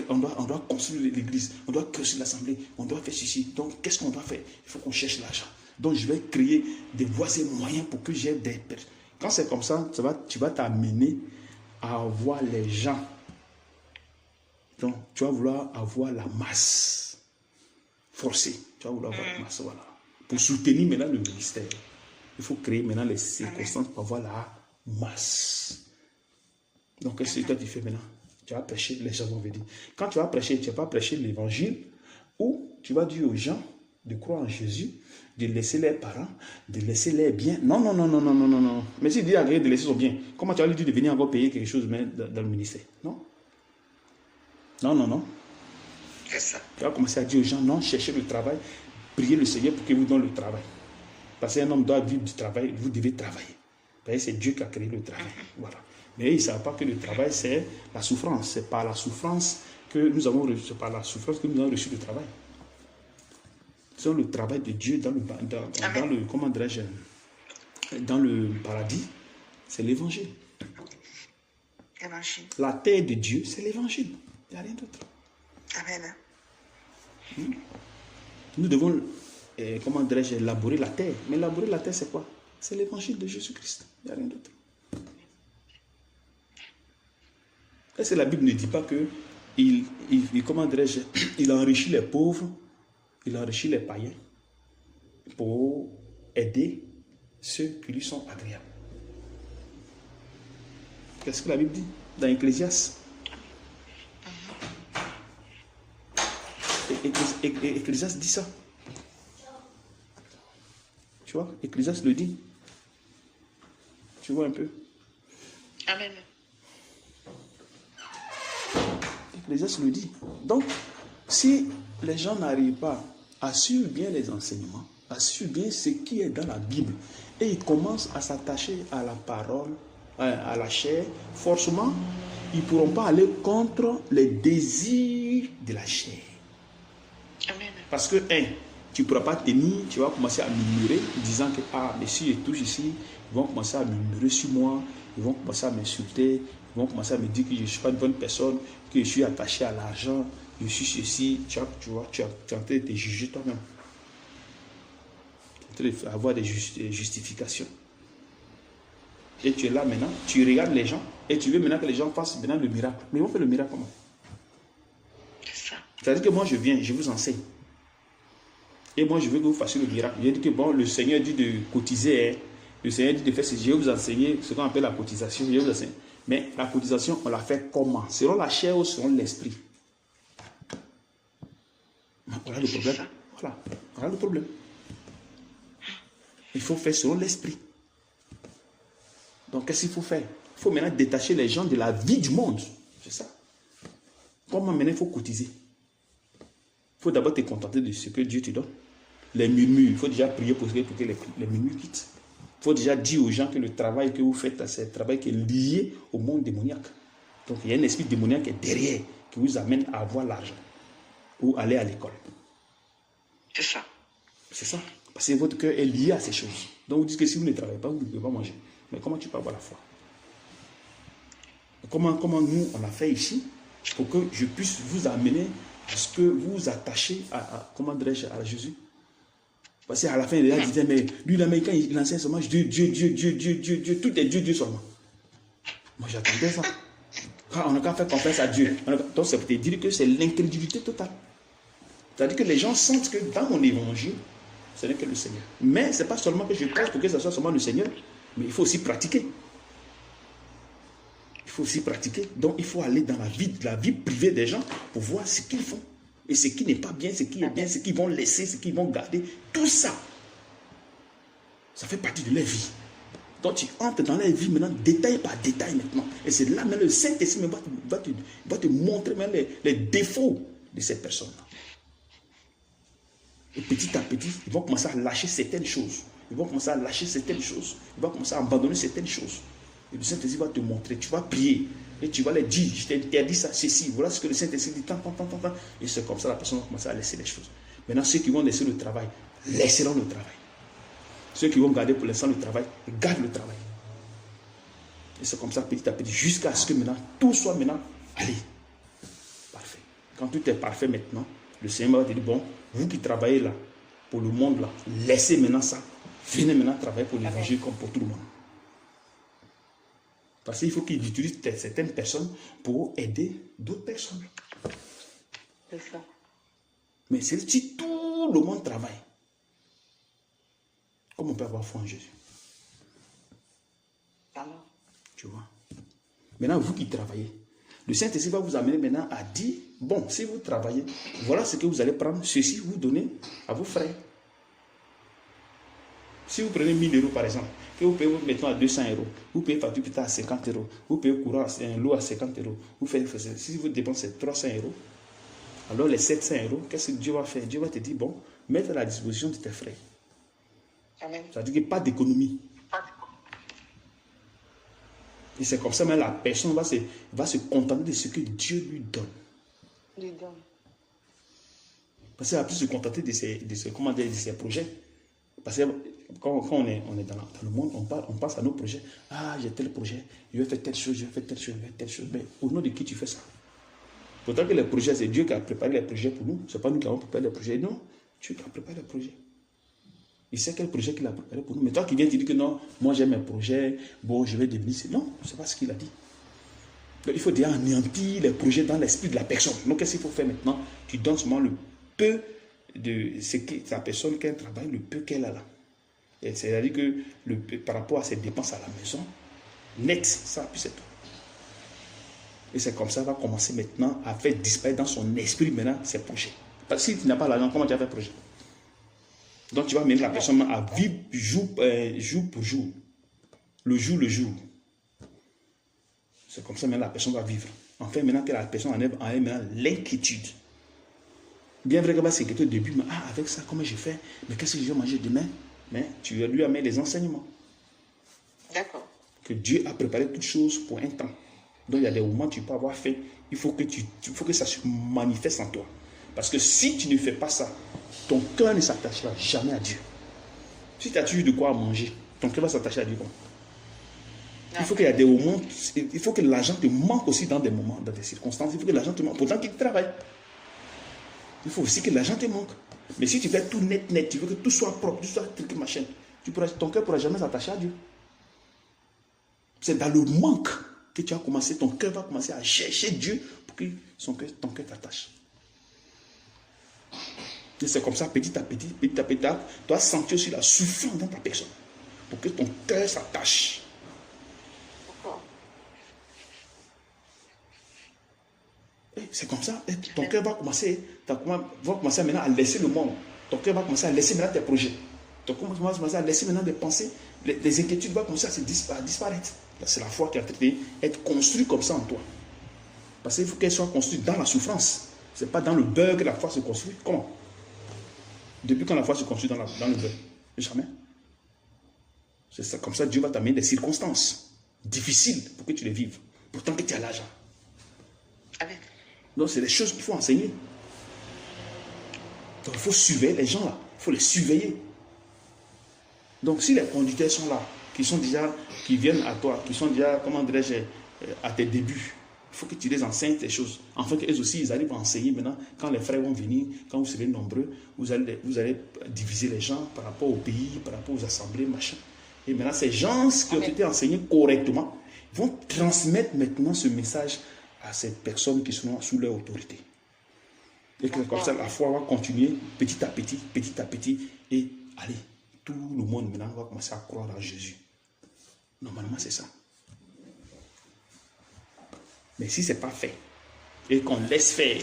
on doit construire l'église, on doit construire l'assemblée, on doit faire ceci. Donc, qu'est-ce qu'on doit faire? Il faut qu'on cherche l'argent. Donc, je vais créer des voies et moyens pour que j'ai des personnes. Quand c'est comme ça, tu vas t'amener à avoir les gens. Donc, tu vas vouloir avoir la masse forcée. Tu vas vouloir avoir la masse, voilà. Pour soutenir maintenant le ministère, il faut créer maintenant les circonstances pour avoir la masse. Donc, qu'est-ce que toi tu fais maintenant? Tu vas prêcher, les gens vont venir. Quand tu vas prêcher, tu ne vas pas prêcher l'évangile, ou tu vas dire aux gens de croire en Jésus, de laisser leurs parents, de laisser leurs biens. Non, non, non, non, non, non, non, non. Mais s'il dit à quelqu'un de laisser son bien, comment tu vas lui dire de venir encore payer quelque chose dans le ministère? Non. Non, non, non. C'est ça. Tu vas commencer à dire aux gens, non, cherchez le travail, priez le Seigneur pour qu'il vous donne le travail. Parce qu'un homme doit vivre du travail, vous devez travailler. Parce que c'est Dieu qui a créé le travail. Voilà. Mais ils ne savent pas que le travail, c'est la souffrance. C'est par la souffrance que nous avons reçu, le travail. C'est le travail de Dieu dans le paradis, c'est l'évangile. La terre de Dieu, c'est l'évangile. Il n'y a rien d'autre. Amen. Nous devons, labourer la terre. Mais labourer la terre, c'est quoi? C'est l'évangile de Jésus-Christ. Il n'y a rien d'autre. Est-ce que la Bible ne dit pas que il enrichit les pauvres, il enrichit les païens pour aider ceux qui lui sont agréables? Qu'est-ce que la Bible dit dans Ecclésiaste? Ecclésiaste dit ça. Tu vois, Ecclésiaste le dit. Tu vois un peu? Amen. Ecclésiaste le dit. Donc, si les gens n'arrivent pas à suivre bien les enseignements, à suivre bien ce qui est dans la Bible, et ils commencent à s'attacher à la parole, à la chair, forcément, ils ne pourront pas aller contre les désirs de la chair. Amen. Parce que, tu ne pourras pas tenir, tu vas commencer à murmurer, disant que, mais si je touche ici, ils vont commencer à murmurer sur moi, ils vont commencer à m'insulter, ils vont commencer à me dire que je ne suis pas une bonne personne, que je suis attaché à l'argent, je suis ceci, tu es en train de te juger toi-même. Tu es en train d'avoir des justifications. Et tu es là maintenant, tu regardes les gens, et tu veux maintenant que les gens fassent maintenant le miracle. Mais ils vont faire le miracle comment? C'est-à-dire que moi je viens, je vous enseigne. Et moi je veux que vous fassiez le miracle. Je dis que bon, le Seigneur dit de cotiser, le Seigneur dit de faire ceci. Je vais vous enseigner ce qu'on appelle la cotisation. Je vais vous enseigner. Mais la cotisation, on la fait comment? Selon la chair ou selon l'esprit? Voilà le problème. Voilà le problème. Il faut faire selon l'esprit. Donc qu'est-ce qu'il faut faire? Il faut maintenant détacher les gens de la vie du monde. C'est ça. Comment maintenant il faut cotiser? Il faut d'abord te contenter de ce que Dieu te donne. Les murmures, il faut déjà prier pour que les murmures quittent. Il faut déjà dire aux gens que le travail que vous faites, c'est un travail qui est lié au monde démoniaque. Donc il y a un esprit démoniaque qui est derrière, qui vous amène à avoir l'argent ou aller à l'école. C'est ça. C'est ça. Parce que votre cœur est lié à ces choses. Donc vous dites que si vous ne travaillez pas, vous ne pouvez pas manger. Mais comment tu peux avoir la foi? Comment nous, on a fait ici pour que je puisse vous amener à ce que vous vous attachez à Jésus? Parce qu'à la fin, il disait, mais lui, l'Américain, il enseigne seulement Dieu, tout est Dieu seulement. Moi, j'attendais ça. Quand on n'a qu'à faire confiance à Dieu. Donc, ça peut dire que c'est l'incrédulité totale. C'est-à-dire que les gens sentent que dans mon évangile, ce n'est que le Seigneur. Mais ce n'est pas seulement que je prêche pour que ce soit seulement le Seigneur, mais il faut aussi pratiquer. Il faut aussi pratiquer. Donc, il faut aller dans la vie privée des gens pour voir ce qu'ils font. Et ce qui n'est pas bien, ce qui est bien, ce qu'ils vont laisser, ce qu'ils vont garder. Tout ça, ça fait partie de leur vie. Donc, tu entres dans leur vie maintenant, détail par détail maintenant. Et c'est là même le Saint-Esprit va te montrer même les défauts de ces personnes-là. Et petit à petit, ils vont commencer à lâcher certaines choses. Ils vont commencer à lâcher certaines choses. Ils vont commencer à abandonner certaines choses. Et le Saint-Esprit va te montrer. Tu vas prier. Et tu vas leur dire, je t'ai dit ça, ceci. Voilà ce que le Saint-Esprit dit. Tant. Et c'est comme ça la personne va commencer à laisser les choses. Maintenant, ceux qui vont laisser le travail, laisseront le travail. Ceux qui vont garder pour l'instant le travail, gardent le travail. Et c'est comme ça petit à petit, jusqu'à ce que maintenant, tout soit maintenant, allez, parfait. Quand tout est parfait maintenant, le Seigneur va te dire, bon, vous qui travaillez là, pour le monde là, laissez maintenant ça. Venez maintenant travailler pour l'évangile comme pour tout le monde. Parce qu'il faut qu'il utilise certaines personnes pour aider d'autres personnes. C'est ça. Mais c'est si tout le monde travaille, comment on peut avoir foi en Jésus? Alors. Tu vois. Maintenant, vous qui travaillez, le Saint-Esprit va vous amener maintenant à dire, bon, si vous travaillez, voilà ce que vous allez prendre, ceci vous donnez à vos frères. Si vous prenez 1000 euros par exemple, que vous payez maintenant à 200 euros, vous payez facture plus tard à 50 euros, vous payez courant un lot à 50 euros, vous faites, si vous dépensez 300 euros, alors les 700 euros, qu'est-ce que Dieu va faire? Dieu va te dire, bon, mettre à la disposition de tes frères. Amen. Ça veut dire qu'il n'y a pas d'économie. Et c'est comme ça, mais la personne va se contenter de ce que Dieu lui donne. Lui donne. Parce qu'elle va plus se contenter de ses projets. Parce que quand on est dans le monde, on pense à nos projets. Ah, j'ai tel projet, je vais faire telle chose, je vais faire telle chose, je vais faire telle chose. Mais au nom de qui tu fais ça? Pourtant que les projets, c'est Dieu qui a préparé les projets pour nous. Ce n'est pas nous qui avons préparé les projets. Non, Dieu qui a préparé les projets. Il sait quel projet qu'il a préparé pour nous. Mais toi qui viens te dire que non, moi j'ai mes projets, bon, je vais devenir... Non, ce n'est pas ce qu'il a dit. Donc, il faut déjà anéantir les projets dans l'esprit de la personne. Donc, qu'est-ce qu'il faut faire maintenant? Tu donnes seulement le peu de ce que la personne qu'elle travaille, le peu qu'elle a là. C'est-à-dire que par rapport à ses dépenses à la maison, net, ça, puis c'est tout. Et c'est comme ça qu'elle va commencer maintenant à faire disparaître dans son esprit maintenant ses projets. Parce que si tu n'as pas l'argent, comment tu vas faire projet? Donc tu vas mener la personne à vivre jour pour jour. Le jour. C'est comme ça maintenant la personne va vivre. Enfin maintenant que la personne enlève maintenant l'inquiétude. Bien vrai qu'elle va s'inquiéter au début, mais avec ça, comment je fais? Mais qu'est-ce que je vais manger demain? Mais tu lui amènes les enseignements. D'accord. Que Dieu a préparé toutes choses pour un temps. Donc il y a des moments où tu peux avoir fait. Il faut que ça se manifeste en toi. Parce que si tu ne fais pas ça, ton cœur ne s'attachera jamais à Dieu. Si tu as toujours de quoi manger, ton cœur va s'attacher à Dieu. Il faut qu'il y ait des moments, il faut que l'argent te manque aussi dans des moments, dans des circonstances. Il faut que l'argent te manque. Pourtant qu'il travaille. Il faut aussi que l'argent te manque. Mais si tu fais tout net, tu veux que tout soit propre, tout soit truc, machin, ton cœur ne pourra jamais s'attacher à Dieu. C'est dans le manque que tu as commencé, ton cœur va commencer à chercher Dieu pour que ton cœur t'attache. Et c'est comme ça, petit à petit, tu dois sentir aussi la souffrance dans ta personne pour que ton cœur s'attache. Pourquoi? C'est comme ça, ton cœur va commencer maintenant à laisser le monde. Ton cœur va commencer à laisser maintenant tes projets. Ton cœur va commencer à laisser maintenant des pensées. Les inquiétudes vont commencer à disparaître. C'est la foi qui est en train d'être construite comme ça en toi. Parce qu'il faut qu'elle soit construite dans la souffrance. Ce n'est pas dans le beurre que la foi se construit. Comment? Depuis quand la foi se construit dans le beurre? Jamais. C'est ça, comme ça, Dieu va t'amener des circonstances difficiles pour que tu les vives. Pourtant que tu as l'argent. Amen. Donc, c'est des choses qu'il faut enseigner. Donc, il faut surveiller les gens là. Il faut les surveiller. Donc, si les conducteurs sont là, qui viennent à toi, qui sont déjà, comment dirais-je, à tes débuts, il faut que tu les enseignes ces choses. Enfin, qu'eux aussi, ils arrivent à enseigner maintenant. Quand les frères vont venir, quand vous serez nombreux, vous allez diviser les gens par rapport au pays, par rapport aux assemblées, machin. Et maintenant, ces gens qui ont été enseignés correctement vont transmettre maintenant ce message à ces personnes qui sont sous leur autorité. Et que comme ça, la foi va continuer petit à petit, et allez, tout le monde maintenant va commencer à croire en Jésus. Normalement, c'est ça. Mais si ce n'est pas fait, et qu'on laisse faire,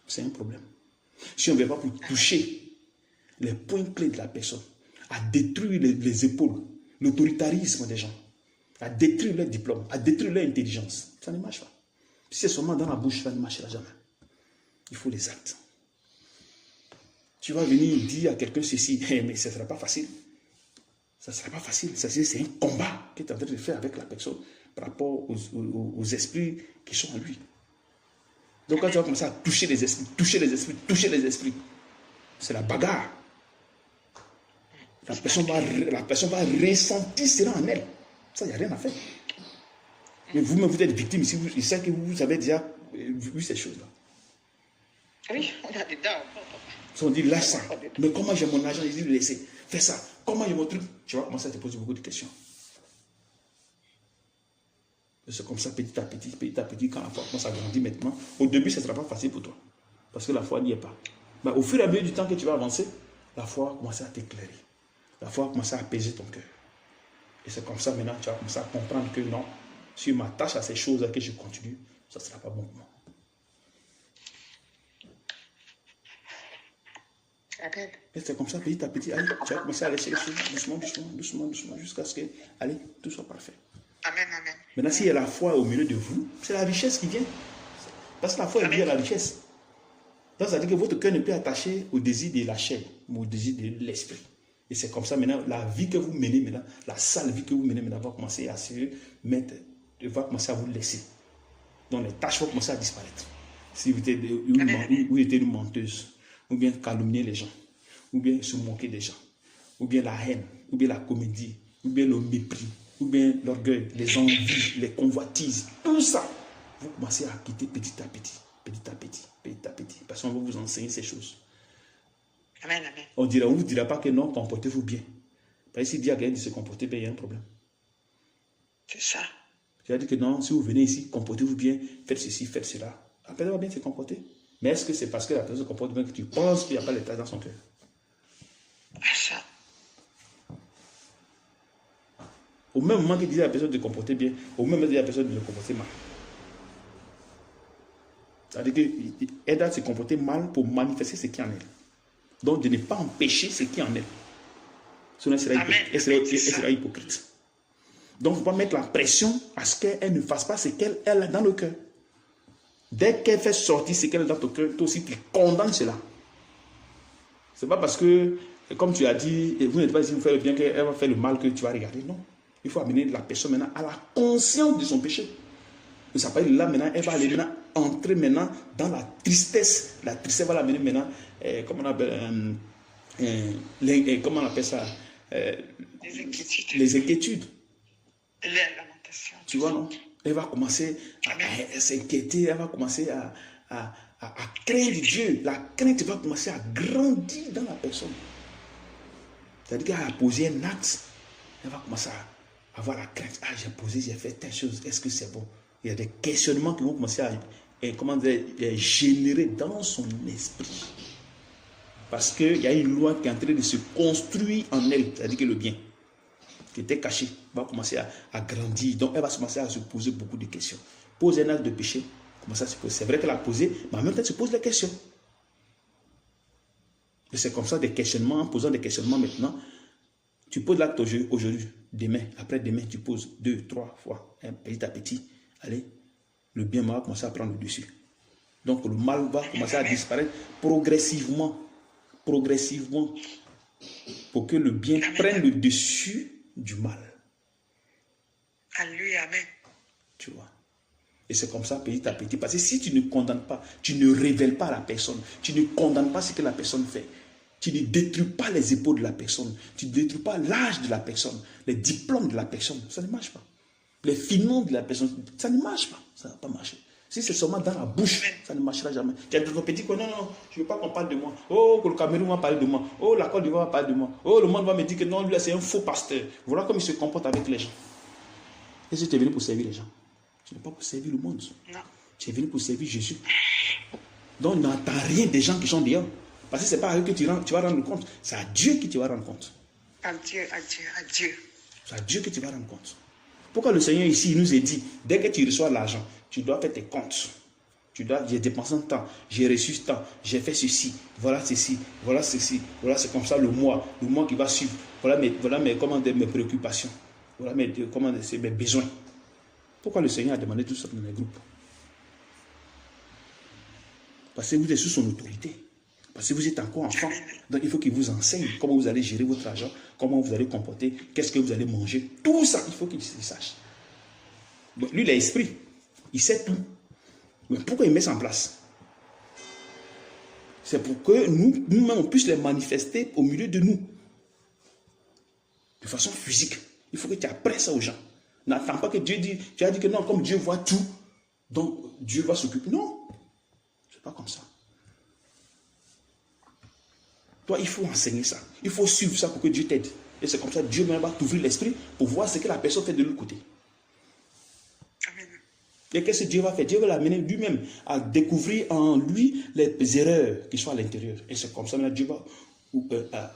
c'est un problème. Si on ne veut pas pour toucher les points clés de la personne, à détruire les épaules, l'autoritarisme des gens, à détruire leur diplôme, à détruire leur intelligence, ça ne marche pas. Si c'est seulement dans la bouche, ça ne marchera jamais. Il faut les actes. Tu vas venir dire à quelqu'un ceci, mais ce ne sera pas facile. Ça ne sera pas facile. C'est un combat que tu es en train de faire avec la personne par rapport aux esprits qui sont en lui. Donc quand tu vas commencer à toucher les esprits, c'est la bagarre. La personne va ressentir cela en elle. Ça, il n'y a rien à faire. Mais vous-même, vous êtes victime ici. Je sais que vous avez déjà vu ces choses-là. Oui, on est dedans. On dit, lâche ça. Mais comment j'ai mon argent? Il dit, laissez. Fais ça. Comment j'ai mon truc? Tu vas commencer à te poser beaucoup de questions. C'est comme ça, petit à petit, quand la foi commence à grandir maintenant. Au début, ce ne sera pas facile pour toi. Parce que la foi n'y est pas. Mais au fur et à mesure du temps que tu vas avancer, la foi va commencer à t'éclairer. La foi va commencer à apaiser ton cœur. Et c'est comme ça, maintenant, tu vas commencer à comprendre que non, si je m'attache à ces choses que je continue, ça ne sera pas bon pour moi. Et c'est comme ça, petit à petit, allez, tu vas commencer à laisser les choses doucement, jusqu'à ce que, allez, tout soit parfait. Amen. Maintenant, s'il y a la foi au milieu de vous, c'est la richesse qui vient. Parce que la foi est liée à la richesse. Donc, ça veut dire que votre cœur n'est plus attaché au désir de la chair, mais au désir de l'esprit. Et c'est comme ça, maintenant, la vie que vous menez maintenant, la sale vie que vous menez maintenant va commencer à se mettre, va commencer à vous laisser. Donc, les tâches vont commencer à disparaître. Si vous êtes une menteuse, ou bien calomnier les gens, ou bien se moquer des gens, ou bien la haine, ou bien la comédie, ou bien le mépris, ou bien l'orgueil, les envies, les convoitises, tout ça, vous commencez à quitter petit à petit, parce qu'on va vous enseigner ces choses. Amen. On ne vous dira pas que non, comportez-vous bien. Parce que s'il dit à quelqu'un de se comporter bien, il y a un problème. C'est ça. C'est-à-dire que non, si vous venez ici, comportez-vous bien, faites ceci, faites cela. La personne va bien se comporter. Mais est-ce que c'est parce que la personne se comporte bien que tu penses qu'il n'y a pas l'état dans son cœur? Ça. Au même moment qu'il disait à la personne de se comporter bien, au même moment qu'il disait à la personne de se comporter mal. C'est-à-dire qu'elle doit se comporter mal pour manifester ce qui est en elle. Donc de ne pas empêcher ce qui est en elle. Sinon, elle sera hypocrite. Donc, il ne faut pas mettre la pression à ce qu'elle ne fasse pas ce qu'elle a dans le cœur. Dès qu'elle fait sortir ce qu'elle a dans ton cœur, toi aussi, tu condamnes cela. Ce n'est pas parce que, comme tu as dit, vous n'êtes pas ici pour faire le bien qu'elle va faire le mal que tu vas regarder. Non. Il faut amener la personne maintenant à la conscience de son péché. Et ça peut être là maintenant, elle va aller maintenant, entrer maintenant dans la tristesse. La tristesse va l'amener maintenant, comment on appelle, comment on appelle ça? Les inquiétudes. Les lamentations. Tu vois, non? Elle va commencer à s'inquiéter, elle va commencer à craindre Dieu. La crainte va commencer à grandir dans la personne. C'est-à-dire qu'elle a posé un acte, elle va commencer à avoir la crainte. Ah, j'ai fait telle chose, est-ce que c'est bon? Il y a des questionnements qui vont commencer à générer dans son esprit. Parce qu'il y a une loi qui est en train de se construire en elle, c'est-à-dire que le bien qui était caché va commencer à grandir. Donc, elle va commencer à se poser beaucoup de questions. Pose un acte de péché, comment ça se pose? C'est vrai qu'elle a posé, mais en même temps, elle se pose des questions. Et c'est comme ça, des questionnements, en posant des questionnements maintenant, tu poses l'acte aujourd'hui, demain, après-demain, tu poses 2, 3 fois, petit à petit, allez, le bien va commencer à prendre le dessus. Donc, le mal va commencer à disparaître progressivement, pour que le bien prenne le dessus du mal. Alléluia, amen. Tu vois. Et c'est comme ça petit à petit. Parce que si tu ne condamnes pas, tu ne révèles pas la personne, tu ne condamnes pas ce que la personne fait, tu ne détruis pas les épaules de la personne, tu ne détruis pas l'âge de la personne, les diplômes de la personne, ça ne marche pas. Les finances de la personne, ça ne marche pas. Ça ne va pas marcher. Si c'est seulement dans la bouche, ça ne marchera jamais. Tu as des petits quoi, non, je ne veux pas qu'on parle de moi. Oh, que le Cameroun va parler de moi. Oh, la Côte d'Ivoire va parler de moi. Oh, le monde va me dire que non, lui, c'est un faux pasteur. Voilà comment il se comporte avec les gens. Et si tu es venu pour servir les gens, tu n'es pas pour servir le monde. Non. Tu es venu pour servir Jésus. Donc, n'attends rien des gens qui sont dehors. Parce que ce n'est pas à eux que tu vas rendre compte. C'est à Dieu que tu vas rendre compte. À Dieu. C'est à Dieu que tu vas rendre compte. Pourquoi le Seigneur ici, il nous a dit, dès que tu reçois l'argent, tu dois faire tes comptes. J'ai dépensé un temps, j'ai reçu ce temps, j'ai fait ceci, voilà c'est comme ça le mois qui va suivre. Voilà mes préoccupations, voilà mes besoins. Pourquoi le Seigneur a demandé tout ça dans les groupes? Parce que vous êtes sous son autorité. Parce que vous êtes encore enfant. Donc, il faut qu'il vous enseigne comment vous allez gérer votre argent, comment vous allez comporter, qu'est-ce que vous allez manger. Tout ça, il faut qu'il sache. Donc, lui, il a l'esprit. Il sait tout. Mais pourquoi il met ça en place? C'est pour que nous-mêmes, on puisse les manifester au milieu de nous. De façon physique. Il faut que tu apprennes ça aux gens. N'attends pas que Dieu dise, tu as dit que non, comme Dieu voit tout, donc Dieu va s'occuper. Non, c'est pas comme ça. Toi, il faut enseigner ça. Il faut suivre ça pour que Dieu t'aide. Et c'est comme ça que Dieu même va t'ouvrir l'esprit pour voir ce que la personne fait de l'autre côté. Amen. Et qu'est-ce que Dieu va faire? Dieu va l'amener lui-même à découvrir en lui les erreurs qui sont à l'intérieur. Et c'est comme ça que Dieu va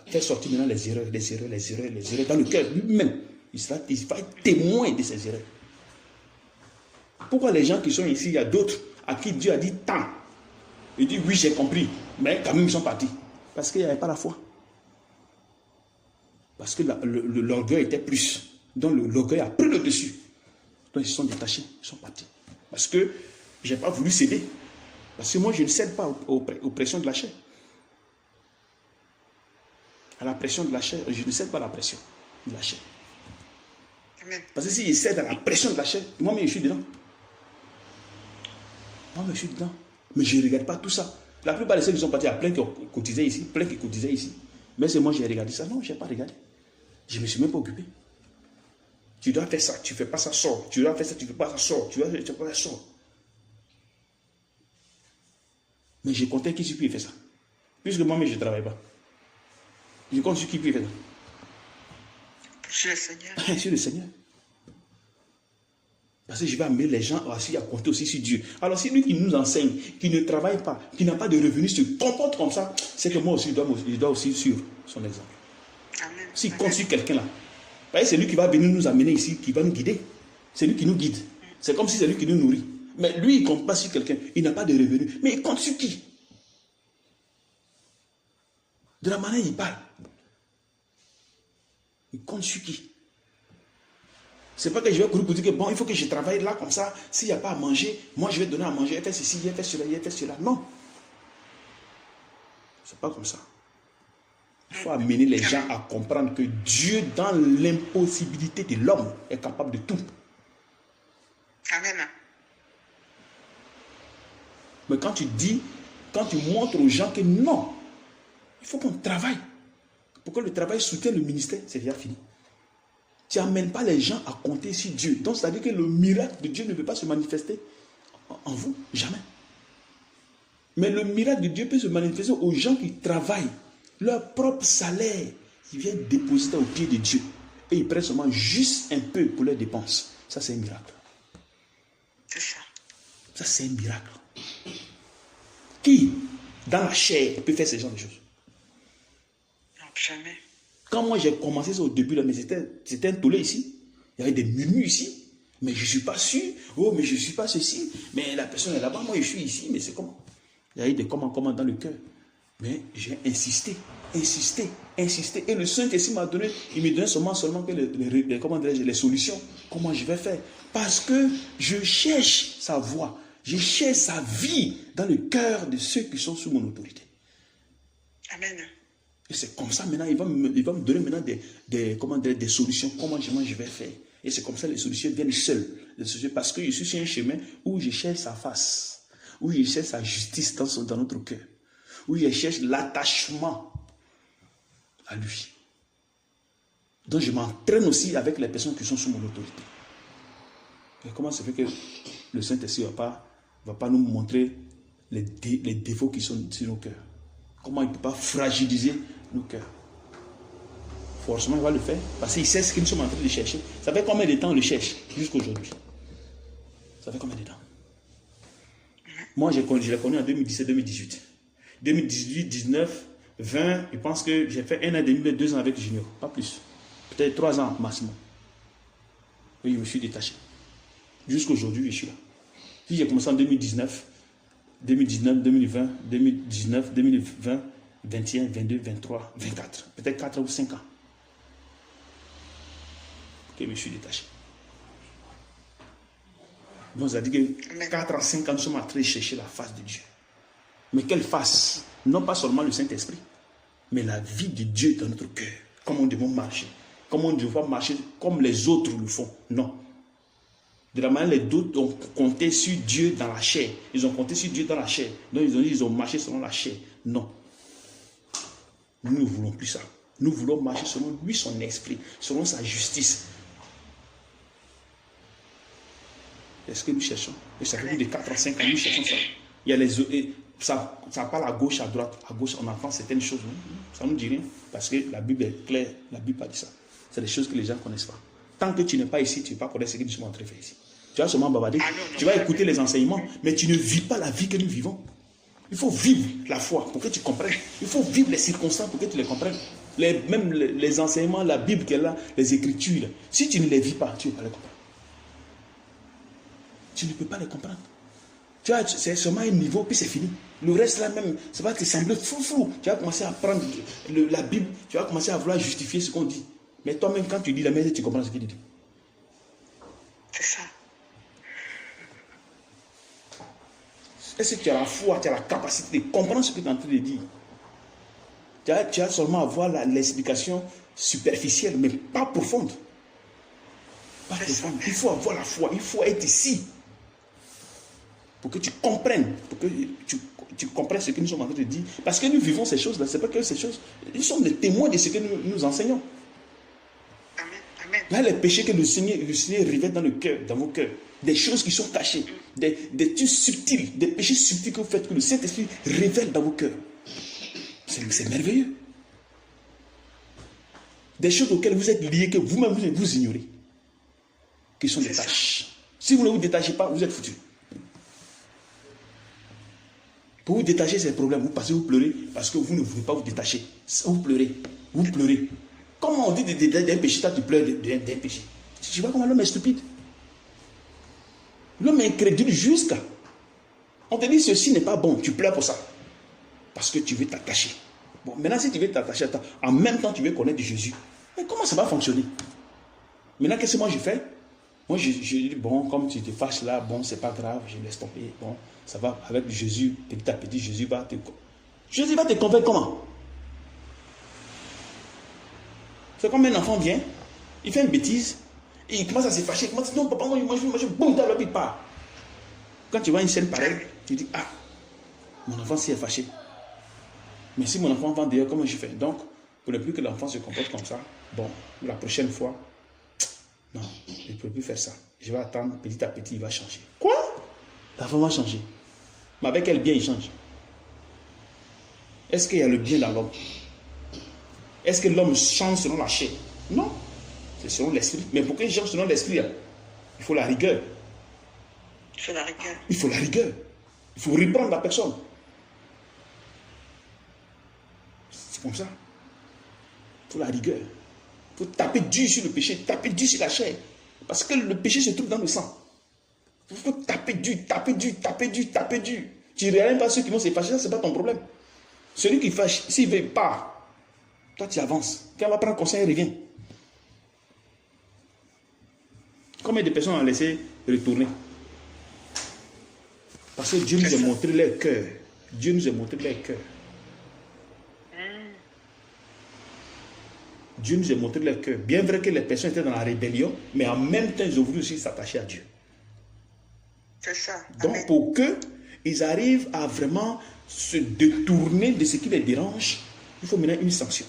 faire sortir maintenant les erreurs dans le cœur lui-même. Il va être témoin de ces erreurs. Pourquoi les gens qui sont ici, il y a d'autres à qui Dieu a dit tant. Il dit oui, j'ai compris. Mais quand même, ils sont partis. Parce qu'il n'y avait pas la foi. Parce que l'orgueil était plus. Donc l'orgueil a pris le dessus. Donc ils se sont détachés, ils sont partis. Parce que je n'ai pas voulu céder. Parce que moi, je ne cède pas aux pressions de la chair. À la pression de la chair, je ne cède pas à la pression de la chair. Amen. Parce que si je cède à la pression de la chair, moi-même, je suis dedans. Moi-même, je suis dedans. Mais je ne regarde pas tout ça. La plupart de ceux qui sont partis, il y a plein qui cotisaient ici, plein qui cotisaient ici. Mais c'est moi, j'ai regardé ça. Non, je n'ai pas regardé. Je ne me suis même pas occupé. Tu dois faire ça, tu ne fais pas ça, sors. Tu dois faire ça, tu ne fais pas ça, sors. Tu dois faire ça, sors. Mais je comptais qui peut faire ça. Puisque moi-même, je ne travaille pas. Je compte sur qui peut faire ça. Je suis le Seigneur. Je suis le Seigneur. Parce que je vais amener les gens aussi à compter aussi sur Dieu. Alors, si lui qui nous enseigne, qui ne travaille pas, qui n'a pas de revenus, se comporte comme ça, c'est que moi aussi, je dois aussi suivre son exemple. Amen. S'il compte sur quelqu'un là, c'est lui qui va venir nous amener ici, qui va nous guider. C'est lui qui nous guide. C'est comme si c'est lui qui nous nourrit. Mais lui, il ne compte pas sur quelqu'un. Il n'a pas de revenus. Mais il compte sur qui? De la manière il parle. Il compte sur qui? C'est pas que je vais courir pour dire que bon, il faut que je travaille là comme ça. S'il n'y a pas à manger, moi je vais donner à manger. Il fait ceci, il fait cela, il fait cela. Non. C'est pas comme ça. Il faut amener les gens à comprendre que Dieu, dans l'impossibilité de l'homme, est capable de tout. Amen. Mais quand tu montres aux gens que non, il faut qu'on travaille. Pour que le travail soutienne le ministère, c'est déjà fini. Tu n'amènes pas les gens à compter sur Dieu. Donc, c'est-à-dire que le miracle de Dieu ne peut pas se manifester en vous, jamais. Mais le miracle de Dieu peut se manifester aux gens qui travaillent. Leur propre salaire, ils viennent déposer au pied de Dieu. Et ils prennent seulement juste un peu pour leurs dépenses. Ça, c'est un miracle. C'est ça. Ça, c'est un miracle. Qui, dans la chair, peut faire ce genre de choses? Non, jamais. Quand moi j'ai commencé ça au début, là, mais c'était un tollé ici. Il y avait des murmures ici. Mais je ne suis pas sûr. Oh, mais je ne suis pas ceci. Mais la personne est là-bas. Moi, je suis ici. Mais c'est comment? Il y a eu des comment dans le cœur. Mais j'ai insisté. Et le Saint-Esprit m'a donné, il me donnait seulement que les solutions. Comment je vais faire? Parce que je cherche sa voix. Je cherche sa vie dans le cœur de ceux qui sont sous mon autorité. Amen. Et c'est comme ça maintenant, il va me donner maintenant des solutions, comment je vais faire. Et c'est comme ça les solutions viennent seules. Parce que je suis sur un chemin où je cherche sa face, où je cherche sa justice dans notre cœur, où je cherche l'attachement à lui. Donc je m'entraîne aussi avec les personnes qui sont sous mon autorité. Et comment ça fait que le Saint-Esprit ne va pas nous montrer les défauts qui sont sur nos cœurs? Comment il ne peut pas fragiliser nos cœurs? Forcément, il va le faire. Parce qu'il sait ce que nous sommes en train de chercher. Ça fait combien de temps on le cherche jusqu'à aujourd'hui? Ça fait combien de temps? Moi, je l'ai connu en 2017-2018. 2018, 19, 20, je pense que j'ai fait 1 an et demi, 2 ans avec Junior. Pas plus. Peut-être 3 ans maximum. Et je me suis détaché. Jusqu'à aujourd'hui, je suis là. Si j'ai commencé en 2019, 2020, 2019, 2020, 21, 22, 23, 24, peut-être 4 ou 5 ans que je me suis détaché. Donc, ça dit que 4 à 5 ans, nous sommes en train de chercher la face de Dieu. Mais qu'elle fasse, non pas seulement le Saint-Esprit, mais la vie de Dieu dans notre cœur. Comment nous devons marcher. Comment nous devons marcher comme les autres le font. Non. De la manière, les autres ont compté sur Dieu dans la chair. Ils ont compté sur Dieu dans la chair. Donc ils ont dit, ils ont marché selon la chair. Non. Nous ne voulons plus ça. Nous voulons marcher selon lui, son esprit, selon sa justice. Est-ce que nous cherchons? Et ça fait plus de 4 à 5 ans, nous cherchons ça. Il y a les... Ça parle à gauche, à droite. À gauche, on entend certaines choses. Ça ne nous dit rien. Parce que la Bible est claire. La Bible parle de ça. C'est des choses que les gens ne connaissent pas. Tant que tu n'es pas ici, tu ne vas pas connaître ce que nous sommes en train de faire ici. Tu vas seulement bavarder. Tu vas écouter les enseignements, mais tu ne vis pas la vie que nous vivons. Il faut vivre la foi pour que tu comprennes. Il faut vivre les circonstances pour que tu les comprennes. Même les enseignements, la Bible qu'elle a, les Écritures. Si tu ne les vis pas, tu ne peux pas les comprendre. Tu ne peux pas les comprendre. Tu vois, c'est seulement un niveau, puis c'est fini. Le reste là même, ça va te sembler flou. Tu vas commencer à prendre la Bible, tu vas commencer à vouloir justifier ce qu'on dit. Mais toi-même, quand tu dis la merde, tu comprends ce qu'il dit. C'est ça. Est-ce que tu as la foi, tu as la capacité de comprendre ce que tu es en train de dire? Tu as seulement à voir l'explication superficielle, mais pas profonde. Pas profonde. Il faut avoir la foi, il faut être ici. Pour que tu comprennes, pour que tu comprennes ce que nous sommes en train de dire. Parce que nous vivons ces choses-là, c'est pas que ces choses, nous sommes des témoins de ce que nous enseignons. Amen. Amen. Là, les péchés que le Seigneur révèle dans le cœur, dans vos cœurs, des choses qui sont cachées, des trucs subtils, des péchés subtils que vous faites, que le Saint-Esprit révèle dans vos cœurs. C'est merveilleux. Des choses auxquelles vous êtes liés, que vous-même vous ignorez, qui sont des tâches. Si vous ne vous détachez pas, vous êtes foutus. Pour vous détacher ces problèmes, vous passez, vous pleurez, parce que vous ne voulez pas vous détacher. Vous pleurez. Comment on dit d'un péché, toi tu pleures d'un péché? Tu vois comment l'homme est stupide? L'homme est incrédule jusqu'à. On te dit ceci n'est pas bon, tu pleures pour ça. Parce que tu veux t'attacher. Bon, maintenant si tu veux t'attacher, en même temps tu veux connaître Jésus. Mais comment ça va fonctionner? Maintenant qu'est-ce que moi je fais? Moi je dis, bon, comme tu te fâches là, bon, c'est pas grave, je laisse tomber. Bon, ça va avec Jésus, petit à petit, Jésus va te convaincre comment? C'est comme un enfant vient, il fait une bêtise, et il commence à se fâcher, il commence à dire, non, papa, moi je mange, boum, t'as l'habit pas. Quand tu vois une scène pareille, tu dis, ah, mon enfant s'y est fâché. Mais si mon enfant va dehors, comment je fais? Donc, pour ne plus que l'enfant se comporte comme ça, bon, la prochaine fois, non, je ne peux plus faire ça. Je vais attendre, petit à petit, il va changer. Quoi? L'enfant va changer. Mais avec quel bien il change? Est-ce qu'il y a le bien dans l'homme? Est-ce que l'homme change selon la chair? Non. C'est selon l'esprit. Mais pour qu'il change selon l'esprit, il faut la rigueur. Il faut la rigueur. Il faut la rigueur. Il faut reprendre la personne. C'est comme ça. Il faut la rigueur. Il faut taper dur sur le péché, taper dur sur la chair. Parce que le péché se trouve dans le sang. Il faut taper dur, taper dur, taper dur, taper dur. Tu ne réalises pas ceux qui vont se fâcher, ça, ce n'est pas ton problème. Celui qui fâche, s'il veut pas, toi tu avances. Quand on va prendre conseil, il revient. Combien de personnes ont laissé retourner? Parce que Dieu nous a montré leur cœur. Dieu nous a montré leur cœur. Dieu nous a montré leur cœur. Bien vrai que les personnes étaient dans la rébellion, mais en même temps, ils ont voulu aussi s'attacher à Dieu. C'est ça. Donc, Amen. pour qu'ils arrivent à vraiment se détourner de ce qui les dérange, il faut maintenant une sanction.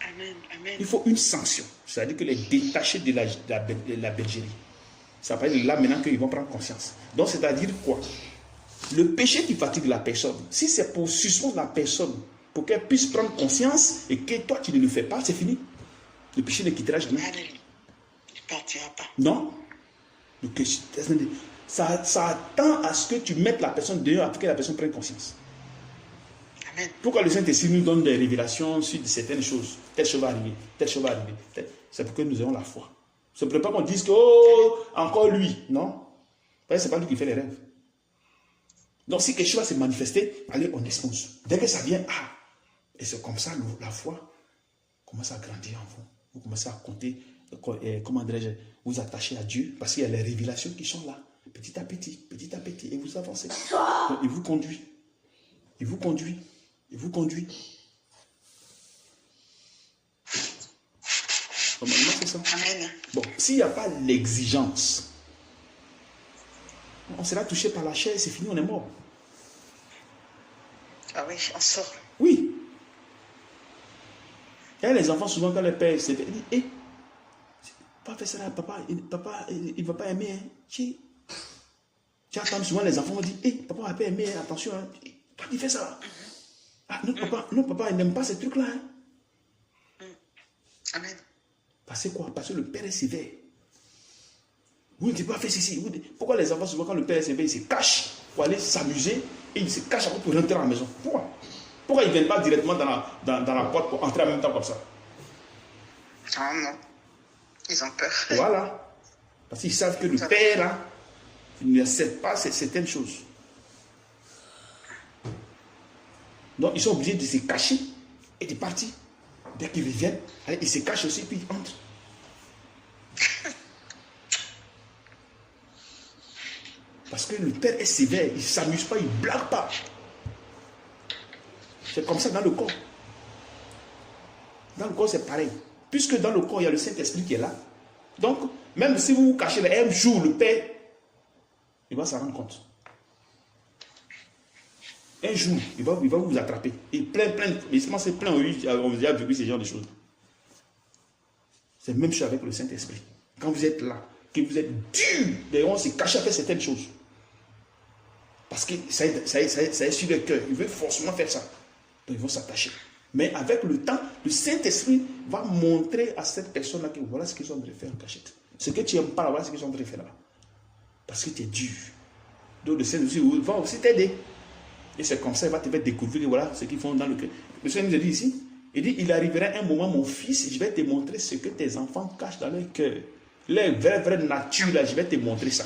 Amen. Amen. Il faut une sanction. C'est-à-dire que les détacher de la bergerie. Ça veut dire là maintenant qu'ils vont prendre conscience. Donc, c'est-à-dire quoi? Le péché qui fatigue la personne, si c'est pour suspendre la personne, pour qu'elle puisse prendre conscience et que toi tu ne le fais pas, c'est fini. Le péché ne quittera jamais. Amen. Il ne partira pas. Non. Ça attend à ce que tu mettes la personne dehors afin que la personne prenne conscience. Amen. Pourquoi le Saint-Esprit nous donne des révélations sur certaines choses? Telle chose va arriver, telle chose va arriver. C'est pour que nous ayons la foi. Ce n'est pas qu'on dise que, oh, encore lui. Non. Parce que ce n'est pas lui qui fait les rêves. Donc si quelque chose va se manifester, allez, on expose. Dès que ça vient, ah, et c'est comme ça, la foi commence à grandir en vous. Vous commencez à compter, comment dirais-je, vous attacher à Dieu, parce qu'il y a les révélations qui sont là, petit à petit, et vous avancez. Donc, il vous conduit. Il vous conduit. Il vous conduit. Normalement, c'est ça. Amen. Bon, s'il n'y a pas l'exigence, on sera touché par la chair, c'est fini, on est mort. Ah oui, on sort. Oui. Il y a les enfants, souvent, quand le père se fait, il dit, hé, pas faire ça là, papa, il ne va pas aimer. Hein. Tu attends, souvent les enfants vont dire, hé, papa va pas aimer, hein, attention, hein. Pourquoi tu fais ça? Ah, non, papa, il n'aime pas ces trucs-là. Hein. Amen. Parce que quoi? Parce que le père est sévère. Vous ne dites pas faire ceci. Pourquoi les enfants, souvent, quand le père est sévère, ils se cachent pour aller s'amuser et ils se cachent après pour rentrer à la maison? Pourquoi ils ne viennent pas directement dans la porte pour entrer en même temps comme ça? Non. Ils ont peur. Voilà. Parce qu'ils savent que le père, là, il n'accepte pas certaines choses. Donc, ils sont obligés de se cacher et de partir. Dès qu'ils reviennent, ils se cachent aussi, puis ils entrent. Parce que le père est sévère, il ne s'amuse pas, il ne blague pas. C'est comme ça dans le corps. Dans le corps, c'est pareil. Puisque dans le corps, il y a le Saint-Esprit qui est là. Donc, même si vous vous cachez là, un jour, le père, il va s'en rendre compte. Un jour, il va vous attraper. Et plein, mais c'est plein, on vous a vécu ce genre de choses. C'est la même chose avec le Saint-Esprit. Quand vous êtes là, que vous êtes dur, d'ailleurs, on s'est caché à faire certaines choses. Parce que ça est sur le cœur. Il veut forcément faire ça. Donc, ils vont s'attacher. Mais avec le temps, le Saint-Esprit va montrer à cette personne-là que voilà ce qu'ils sont en train de faire en cachette. Ce que tu n'aimes pas là, voilà ce qu'ils sont en train de faire là. Parce que tu es dur. Donc, le Saint-Esprit va aussi t'aider. Et c'est comme ça, il va te faire découvrir que voilà ce qu'ils font dans le cœur. Le Seigneur nous a dit ici, il dit, il arrivera un moment, mon fils, je vais te montrer ce que tes enfants cachent dans leur cœur. Leur vraie nature, là, je vais te montrer ça.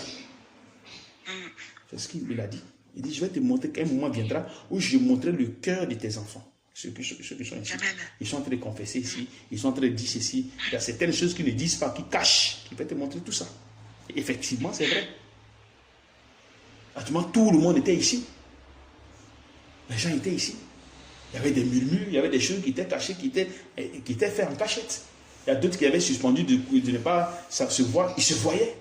C'est ce qu'il a dit. Il dit, je vais te montrer qu'un moment viendra où je montrerai le cœur de tes enfants. Ceux qui sont ici. Ils sont en train de confesser ici. Ils sont en train de dire ceci. Il y a certaines choses qu'ils ne disent pas, qu'ils cachent. Il va te montrer tout ça. Et effectivement, c'est vrai. Actuellement, tout le monde était ici. Les gens étaient ici. Il y avait des murmures, il y avait des choses qui étaient cachées, qui étaient faites en cachette. Il y a d'autres qui avaient suspendu de ne pas se voir. Ils se voyaient.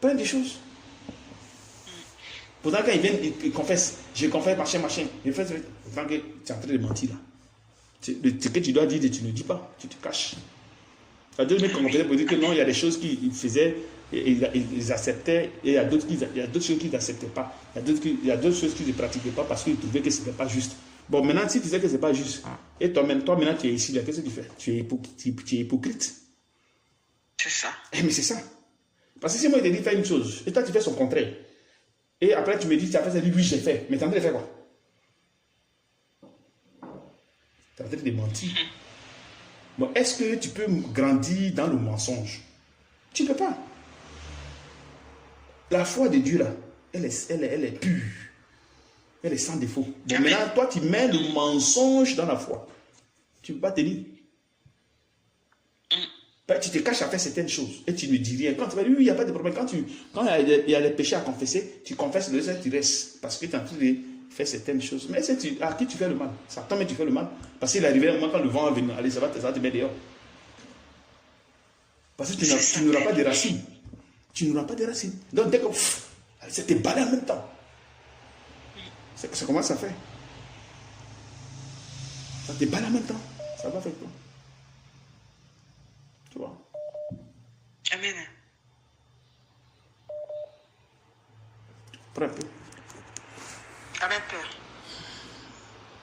Plein de choses. Pourtant, quand ils viennent, ils confessent. Je confesse, machin. Ils font que tu es en train de mentir là. Ce que tu dois dire, tu ne dis pas. Tu te caches. Il y a d'autres mecs qui confessaient pour dire que non, il y a des choses qu'ils faisaient. Et ils acceptaient, et il y a d'autres choses qu'ils n'acceptaient pas. Il y a d'autres choses qu'ils ne pratiquaient pas parce qu'ils trouvaient que ce n'était pas juste. Bon, maintenant, si tu sais que ce n'est pas juste, et toi maintenant, tu es ici, qu'est-ce que tu fais? Tu es hypocrite. C'est ça. Mais c'est ça. Parce que si moi, je te dis fais une chose, et toi, tu fais son contraire, et après, tu me dis, tu as fait ça, oui, j'ai fait. Mais tu es en train de faire quoi? Tu es en train de mentir. Bon, est-ce que tu peux grandir dans le mensonge? Tu ne peux pas. La foi de Dieu, là, elle est pure. Elle est sans défaut. Bon, maintenant, toi, tu mets le mensonge dans la foi. Tu ne peux pas te dire. Tu te caches à faire certaines choses et tu ne dis rien. Quand tu vas dire, oui, il n'y a pas de problème. Quand il y a les péchés à confesser, tu confesses le reste, tu restes. Parce que tu es en train de faire certaines choses. Mais à qui tu fais le mal? Ça tombe et tu fais le mal. Parce qu'il arrive un moment quand le vent va venir, allez, ça va te mettre dehors. Parce que tu n'auras pas de racines. Tu n'auras pas de racines. Donc, dès que ça te balai en même temps. C'est comment ça fait? Ça te balai en même temps. Ça va faire quoi? Tu vois? Amen. Prends un peu.